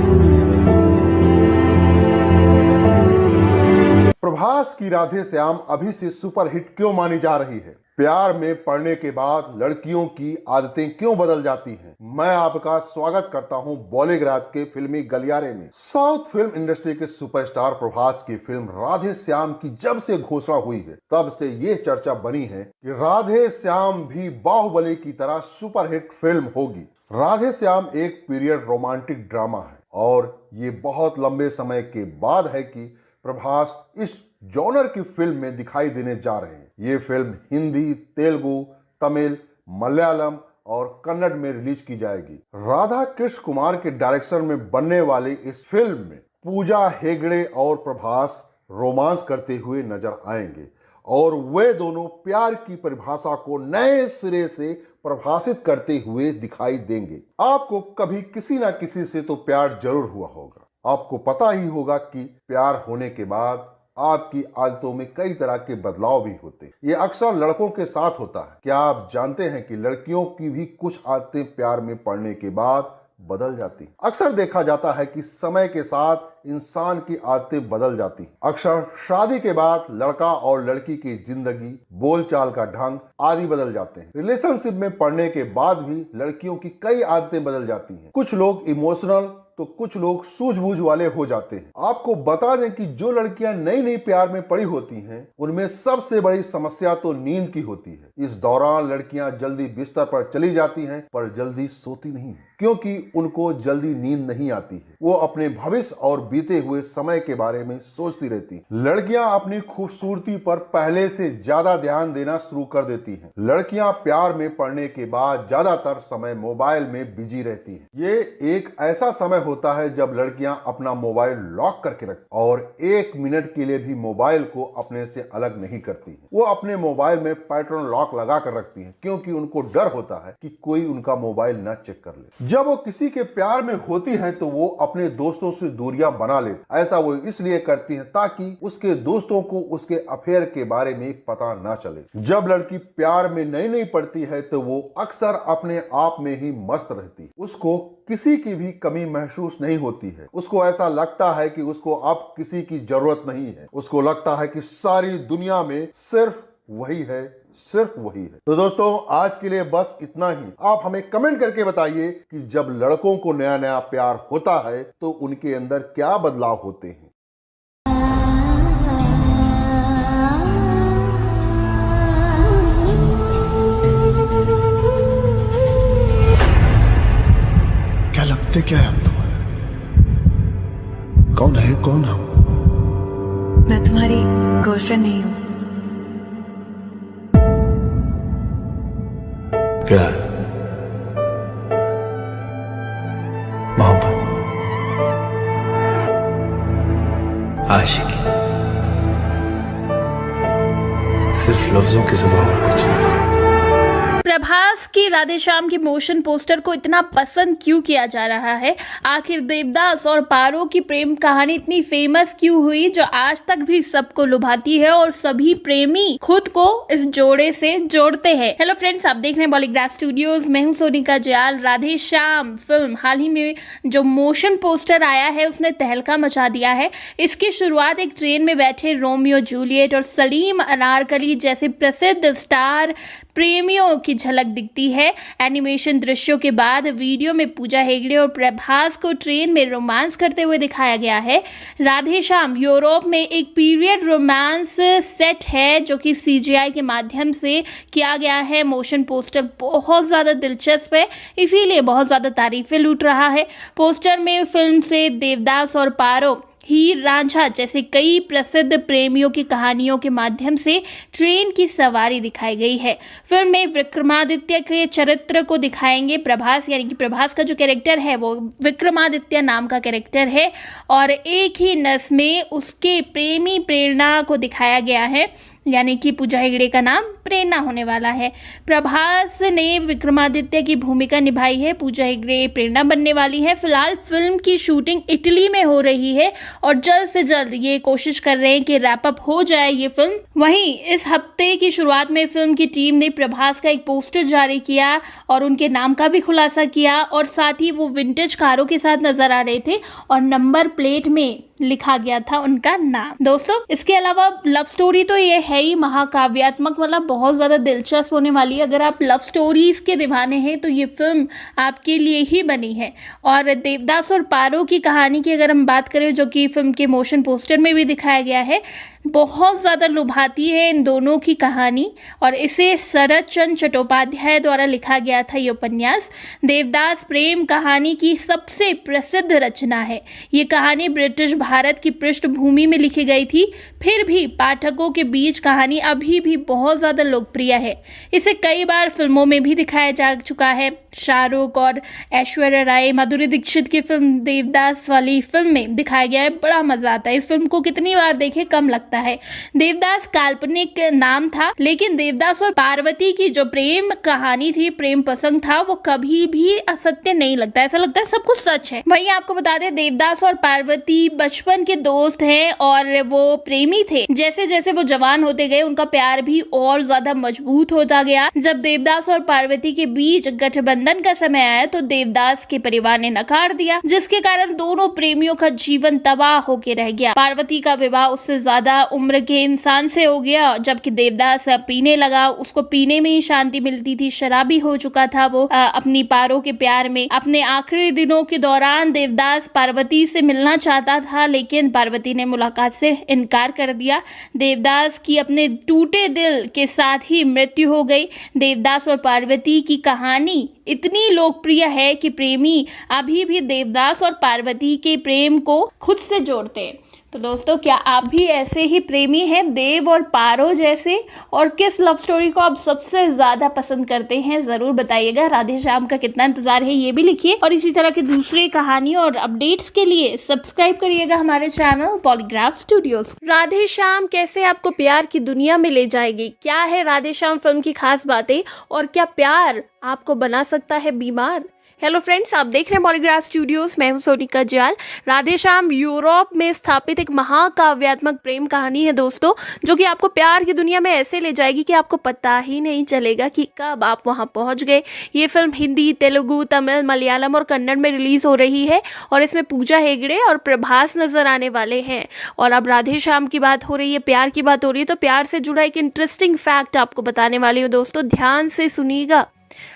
प्रभास की राधे श्याम अभी से सुपरहिट क्यों मानी जा रही है? प्यार में पड़ने के बाद लड़कियों की आदतें क्यों बदल जाती हैं? मैं आपका स्वागत करता हूं बॉलीग्राज के फिल्मी गलियारे में। साउथ फिल्म इंडस्ट्री के सुपरस्टार प्रभास की फिल्म राधे श्याम की जब से घोषणा हुई है, तब से ये चर्चा बनी है कि राधे श्याम भी बाहुबली की तरह सुपरहिट फिल्म होगी। राधे श्याम एक पीरियड रोमांटिक ड्रामा है और ये बहुत लंबे समय के बाद है कि प्रभास इस जॉनर की फिल्म में दिखाई देने जा रहे हैं। ये फिल्म हिंदी, तेलुगु, तमिल, मलयालम और कन्नड़ में रिलीज की जाएगी। राधा कृष्ण कुमार के डायरेक्शन में बनने वाली इस फिल्म में पूजा हेगड़े और प्रभास रोमांस करते हुए नजर आएंगे और वे दोनों प्यार की परिभाषा को नए सिरे से परिभाषित करते हुए दिखाई देंगे। आपको कभी किसी ना किसी से तो प्यार जरूर हुआ होगा। आपको पता ही होगा कि प्यार होने के बाद आपकी आदतों में कई तरह के बदलाव भी होते हैं। ये अक्सर लड़कों के साथ होता है। क्या आप जानते हैं कि लड़कियों की भी कुछ आदतें प्यार में पड़ने के बाद बदल जाती हैं? अक्सर देखा जाता है कि समय के साथ इंसान की आदतें बदल जाती हैं। अक्सर शादी के बाद लड़का और लड़की की जिंदगी, बोलचाल का ढंग आदि बदल जाते हैं। रिलेशनशिप में पड़ने के बाद भी लड़कियों की कई आदतें बदल जाती हैं। कुछ लोग इमोशनल तो कुछ लोग सूझबूझ वाले हो जाते हैं। आपको बता दें कि जो लड़कियां नई नई प्यार में पड़ी होती हैं, उनमें सबसे बड़ी समस्या तो नींद की होती है। इस दौरान लड़कियां जल्दी बिस्तर पर चली जाती हैं, पर जल्दी सोती नहीं है। क्योंकि उनको जल्दी नींद नहीं आती है। वो अपने भविष्य और बीते हुए समय के बारे में सोचती रहती हैं। लड़कियां अपनी खूबसूरती पर पहले से ज्यादा ध्यान देना शुरू कर देती हैं। लड़कियां प्यार में पड़ने के बाद ज्यादातर समय मोबाइल में बिजी रहती हैं। ये एक ऐसा समय होता है जब लड़कियां अपना मोबाइल लॉक करके रखती और 1 मिनट के लिए भी मोबाइल को अपने से अलग नहीं करती हैं। वो अपने मोबाइल में पैटर्न लॉक लगा कर रखती हैं क्योंकि उनको डर होता है कि कोई उनका मोबाइल न चेक कर ले। जब वो किसी के प्यार में होती हैं तो वो अपने दोस्तों से दूरियां बना लेती। ऐसा वो इसलिए करती हैं ताकि उसके दोस्तों को उसके अफेयर के बारे में पता ना चले। जब लड़की प्यार में नई पड़ती है तो वो अक्सर अपने आप में ही मस्त रहती है। उसको किसी की भी कमी महसूस नहीं होती है। उसको ऐसा लगता है कि उसको अब किसी की जरूरत नहीं है। उसको लगता है कि सारी दुनिया में सिर्फ वही है, सिर्फ वही है। तो दोस्तों आज के लिए बस इतना ही। आप हमें कमेंट करके बताइए कि जब लड़कों को नया नया प्यार होता है तो उनके अंदर क्या बदलाव होते हैं। क्या लगते क्या है हम तुम्हारे? कौन है कौन हम? मैं तुम्हारी गर्लफ्रेंड नहीं हूँ। प्यार, मोहब्बत, आशिकी, सिर्फ लफ्जों के सिवा और कुछ नहीं। प्रभास की राधेश्याम के मोशन पोस्टर को इतना पसंद क्यों किया जा रहा है? आखिर देवदास और पारो की प्रेम कहानी इतनी फेमस क्यों हुई जो आज तक भी सबको लुभाती है और सभी प्रेमी खुद को इस जोड़े से जोड़ते हैं। हेलो फ्रेंड्स, आप देख रहे हैं बॉलीग्राफ स्टूडियोज। मैं हूं सोनिका जयाल। राधेश्याम फिल्म हाल ही में जो मोशन पोस्टर आया है उसने तहलका मचा दिया है। इसकी शुरुआत एक ट्रेन में बैठे रोमियो जूलियट और सलीम अनारकली जैसे प्रसिद्ध स्टार प्रेमियों की झलक दिखती है। एनिमेशन दृश्यों के बाद वीडियो में पूजा हेगड़े और प्रभास को ट्रेन में रोमांस करते हुए दिखाया गया है। राधेश्याम यूरोप में एक पीरियड रोमांस सेट है जो कि CGI के माध्यम से किया गया है। मोशन पोस्टर बहुत ज़्यादा दिलचस्प है, इसीलिए बहुत ज़्यादा तारीफें लूट रहा है। पोस्टर में फिल्म से देवदास और पारो, हीर रांझा जैसे कई प्रसिद्ध प्रेमियों की कहानियों के माध्यम से ट्रेन की सवारी दिखाई गई है। फिल्म में विक्रमादित्य के चरित्र को दिखाएंगे प्रभास, यानी कि प्रभास का जो कैरेक्टर है वो विक्रमादित्य नाम का कैरेक्टर है और एक ही नस में उसके प्रेमी प्रेरणा को दिखाया गया है, यानी कि पूजा हेगड़े का नाम प्रेरणा होने वाला है। प्रभास ने विक्रमादित्य की भूमिका निभाई है, पूजा हेगड़े प्रेरणा बनने वाली है। फिलहाल फिल्म की शूटिंग इटली में हो रही है और जल्द से जल्द ये कोशिश कर रहे हैं कि रैप अप हो जाए ये फिल्म। वहीं इस हफ्ते की शुरुआत में फिल्म की टीम ने प्रभास का एक पोस्टर जारी किया और उनके नाम का भी खुलासा किया और साथ ही वो विंटेज कारों के साथ नजर आ रहे थे और नंबर प्लेट में लिखा गया था उनका नाम। दोस्तों इसके अलावा लव स्टोरी तो ये है ही महाकाव्यात्मक, मतलब बहुत ज्यादा दिलचस्प होने वाली है। अगर आप लव स्टोरीज के दीवाने हैं तो ये फिल्म आपके लिए ही बनी है। और देवदास और पारो की कहानी की अगर हम बात करें जो कि फिल्म के मोशन पोस्टर में भी दिखाया गया है, बहुत ज़्यादा लुभाती है इन दोनों की कहानी और इसे शरद चंद्र चट्टोपाध्याय द्वारा लिखा गया था। ये उपन्यास देवदास प्रेम कहानी की सबसे प्रसिद्ध रचना है। ये कहानी ब्रिटिश भारत की पृष्ठभूमि में लिखी गई थी, फिर भी पाठकों के बीच कहानी अभी भी बहुत ज़्यादा लोकप्रिय है। इसे कई बार फिल्मों में भी दिखाया जा चुका है। शाहरुख और ऐश्वर्या राय, माधुरी दीक्षित की फिल्म देवदास वाली फिल्म में दिखाया गया है। बड़ा मजा आता है। इस फिल्म को कितनी बार देखे कम लगता है। देवदास काल्पनिक नाम था, लेकिन देवदास और पार्वती की जो प्रेम कहानी थी, प्रेम प्रसंग था, वो कभी भी असत्य नहीं लगता। ऐसा लगता है सब कुछ सच है। वही आपको बता दें देवदास और पार्वती बचपन के दोस्त हैं और वो प्रेमी थे। जैसे जैसे वो जवान होते गए उनका प्यार भी और ज्यादा मजबूत होता गया। जब देवदास और पार्वती के बीच गठबंधन का समय आया तो देवदास के परिवार ने नकार दिया, जिसके कारण दोनों प्रेमियों का जीवन तबाह होकर रह गया। पार्वती का विवाह उससे ज्यादा उम्र के इंसान से हो गया, जबकि देवदास पीने लगा, उसको पीने में ही शांति मिलती थी, शराबी हो चुका था वो अपनी पारो के प्यार में। अपने आखिरी दिनों के दौरान देवदास पार्वती से मिलना चाहता था, लेकिन पार्वती ने मुलाकात से इनकार कर दिया। देवदास की अपने टूटे दिल के साथ ही मृत्यु हो गई। देवदास और पार्वती की कहानी इतनी लोकप्रिय है कि प्रेमी अभी भी देवदास और पार्वती के प्रेम को खुद से जोड़ते हैं। तो दोस्तों, क्या आप भी ऐसे ही प्रेमी हैं, देव और पारो जैसे? और किस लव स्टोरी को आप सबसे ज्यादा पसंद करते हैं, जरूर बताइएगा। राधे श्याम का कितना इंतजार है ये भी लिखिए, और इसी तरह की दूसरी कहानी और अपडेट्स के लिए सब्सक्राइब करिएगा हमारे channel polygraph studios. Radhe Shyam कैसे आपको प्यार की दुनिया में ले जाएगी? क्या है राधे श्याम फिल्म की खास बातें, और क्या प्यार आपको बना सकता है बीमार? हेलो फ्रेंड्स, आप देख रहे हैं पॉलीग्राफ स्टूडियोज। मैं हूं सोनिका जयाल। राधे श्याम यूरोप में स्थापित एक महाकाव्यात्मक प्रेम कहानी है दोस्तों, जो कि आपको प्यार की दुनिया में ऐसे ले जाएगी कि आपको पता ही नहीं चलेगा कि कब आप वहां पहुंच गए। ये फिल्म हिंदी, तेलुगु, तमिल, मलयालम और कन्नड़ में रिलीज हो रही है, और इसमें पूजा हेगड़े और प्रभास नजर आने वाले हैं। और अब राधे श्याम की बात हो रही है, प्यार की बात हो रही है, तो प्यार से जुड़ा एक इंटरेस्टिंग फैक्ट आपको बताने वाली हूँ दोस्तों, ध्यान से सुनिएगा।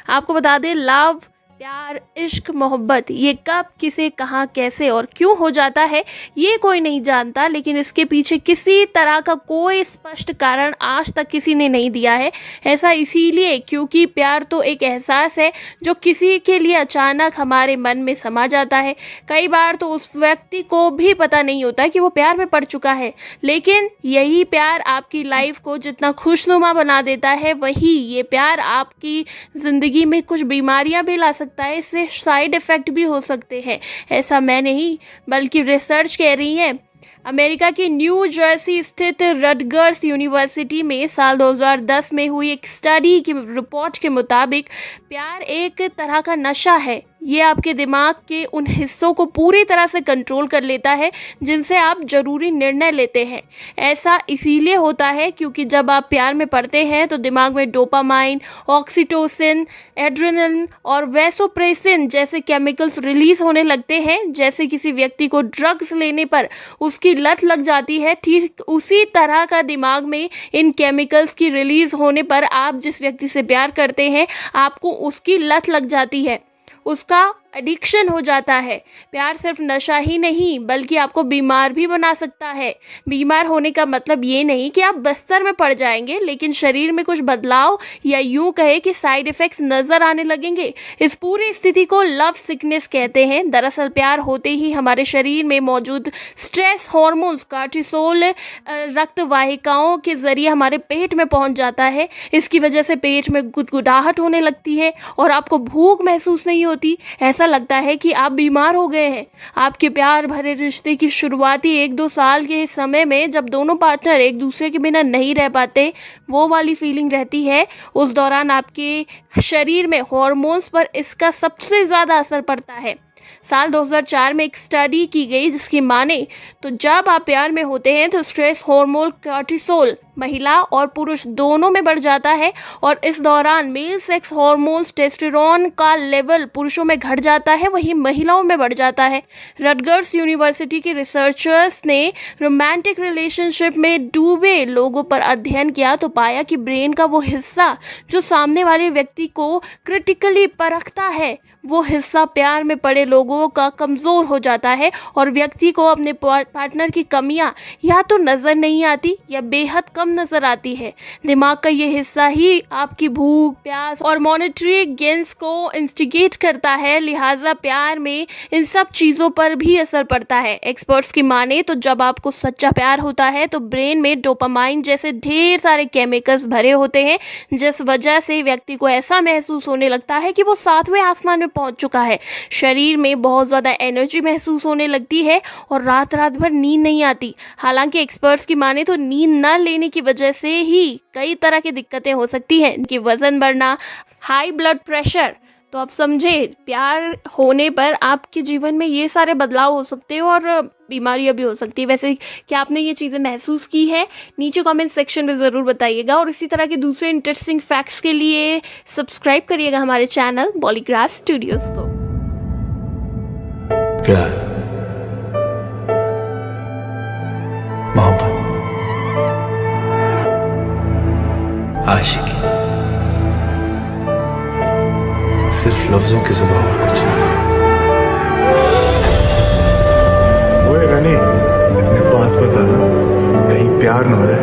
आपको बता दें, लव, प्यार, इश्क, मोहब्बत, ये कब, किसे, कहाँ, कैसे और क्यों हो जाता है ये कोई नहीं जानता, लेकिन इसके पीछे किसी तरह का कोई स्पष्ट कारण आज तक किसी ने नहीं दिया है। ऐसा इसीलिए क्योंकि प्यार तो एक एहसास है जो किसी के लिए अचानक हमारे मन में समा जाता है। कई बार तो उस व्यक्ति को भी पता नहीं होता कि वो प्यार में पड़ चुका है, लेकिन यही प्यार आपकी लाइफ को जितना खुशनुमा बना देता है, वही ये प्यार आपकी ज़िंदगी में कुछ बीमारियां भी ला सकता है। इससे साइड इफेक्ट भी हो सकते हैं। ऐसा मैं नहीं, बल्कि रिसर्च कह रही है। अमेरिका की न्यू जर्सी स्थित रटगर्स यूनिवर्सिटी में साल 2010 में हुई एक स्टडी की रिपोर्ट के मुताबिक प्यार एक तरह का नशा है। ये आपके दिमाग के उन हिस्सों को पूरी तरह से कंट्रोल कर लेता है जिनसे आप जरूरी निर्णय लेते हैं। ऐसा इसीलिए होता है क्योंकि जब आप प्यार में पड़ते हैं तो दिमाग में डोपामाइन, ऑक्सीटोसिन, एड्रेनलिन और वैसोप्रेसिन जैसे केमिकल्स रिलीज होने लगते हैं। जैसे किसी व्यक्ति को ड्रग्स लेने पर उसकी लत लग जाती है, ठीक उसी तरह का दिमाग में इन केमिकल्स की रिलीज होने पर आप जिस व्यक्ति से प्यार करते हैं, आपको उसकी लत लग जाती है, उसका एडिक्शन हो जाता है। प्यार सिर्फ नशा ही नहीं बल्कि आपको बीमार भी बना सकता है। बीमार होने का मतलब ये नहीं कि आप बिस्तर में पड़ जाएंगे, लेकिन शरीर में कुछ बदलाव या यूं कहे कि साइड इफेक्ट्स नजर आने लगेंगे। इस पूरी स्थिति को लव सिकनेस कहते हैं। दरअसल प्यार होते ही हमारे शरीर में मौजूद स्ट्रेस हार्मोन्स कार्टिसोल रक्त वाहिकाओं के जरिए हमारे पेट में पहुंच जाता है। इसकी वजह से पेट में गुदगुदाहट होने लगती है और आपको भूख महसूस नहीं होती। ऐसा लगता है कि आप बीमार हो गए हैं। आपके प्यार भरे रिश्ते की शुरुआती 1-2 साल के समय में जब दोनों पार्टनर एक दूसरे के बिना नहीं रह पाते, वो वाली फीलिंग रहती है। उस दौरान आपके शरीर में हॉर्मोन्स पर इसका सबसे ज़्यादा असर पड़ता है। साल 2004 में एक स्टडी की गई जिसकी माने तो जब आप प्यार में होते हैं तो स्ट्रेस हार्मोन कार्टिसोल महिला और पुरुष दोनों में बढ़ जाता है, और इस दौरान मेल सेक्स हार्मोन्स टेस्टोस्टेरोन का लेवल पुरुषों में घट जाता है, वहीं महिलाओं में बढ़ जाता है। रटगर्स यूनिवर्सिटी के रिसर्चर्स ने रोमांटिक रिलेशनशिप में डूबे लोगों पर अध्ययन किया तो पाया कि ब्रेन का वो हिस्सा जो सामने वाले व्यक्ति को क्रिटिकली परखता है, वो हिस्सा प्यार में पड़े लोगों का कमज़ोर हो जाता है और व्यक्ति को अपने पार्टनर की कमियां या तो नज़र नहीं आती या बेहद कम नज़र आती है। दिमाग का ये हिस्सा ही आपकी भूख, प्यास और मॉनिटरी गेंस को इंस्टिगेट करता है, लिहाजा प्यार में इन सब चीज़ों पर भी असर पड़ता है। एक्सपर्ट्स की माने तो जब आपको सच्चा प्यार होता है तो ब्रेन में डोपामाइन जैसे ढेर सारे केमिकल्स भरे होते हैं, जिस वजह से व्यक्ति को ऐसा महसूस होने लगता है कि वो 7वें आसमान में पहुंच चुका है। शरीर में बहुत ज़्यादा एनर्जी महसूस होने लगती है और रात भर नींद नहीं आती। हालांकि एक्सपर्ट्स की माने तो नींद न लेने की वजह से ही कई तरह की दिक्कतें हो सकती हैं, कि वजन बढ़ना, हाई ब्लड प्रेशर। तो आप समझे, प्यार होने पर आपके जीवन में ये सारे बदलाव हो सकते हैं और बीमारियां भी हो सकती है। वैसे क्या आपने ये चीज़ें महसूस की है? नीचे कमेंट सेक्शन में ज़रूर बताइएगा, और इसी तरह के दूसरे इंटरेस्टिंग फैक्ट्स के लिए सब्सक्राइब करिएगा हमारे चैनल पॉलीग्राफ स्टूडियोज़ को। प्यार, मोहब्बत, आशिकी सिर्फ लफ्जों के सिवा और कुछ नहीं। ओए गनी, इतने पास बता, कहीं प्यार न हो जाए।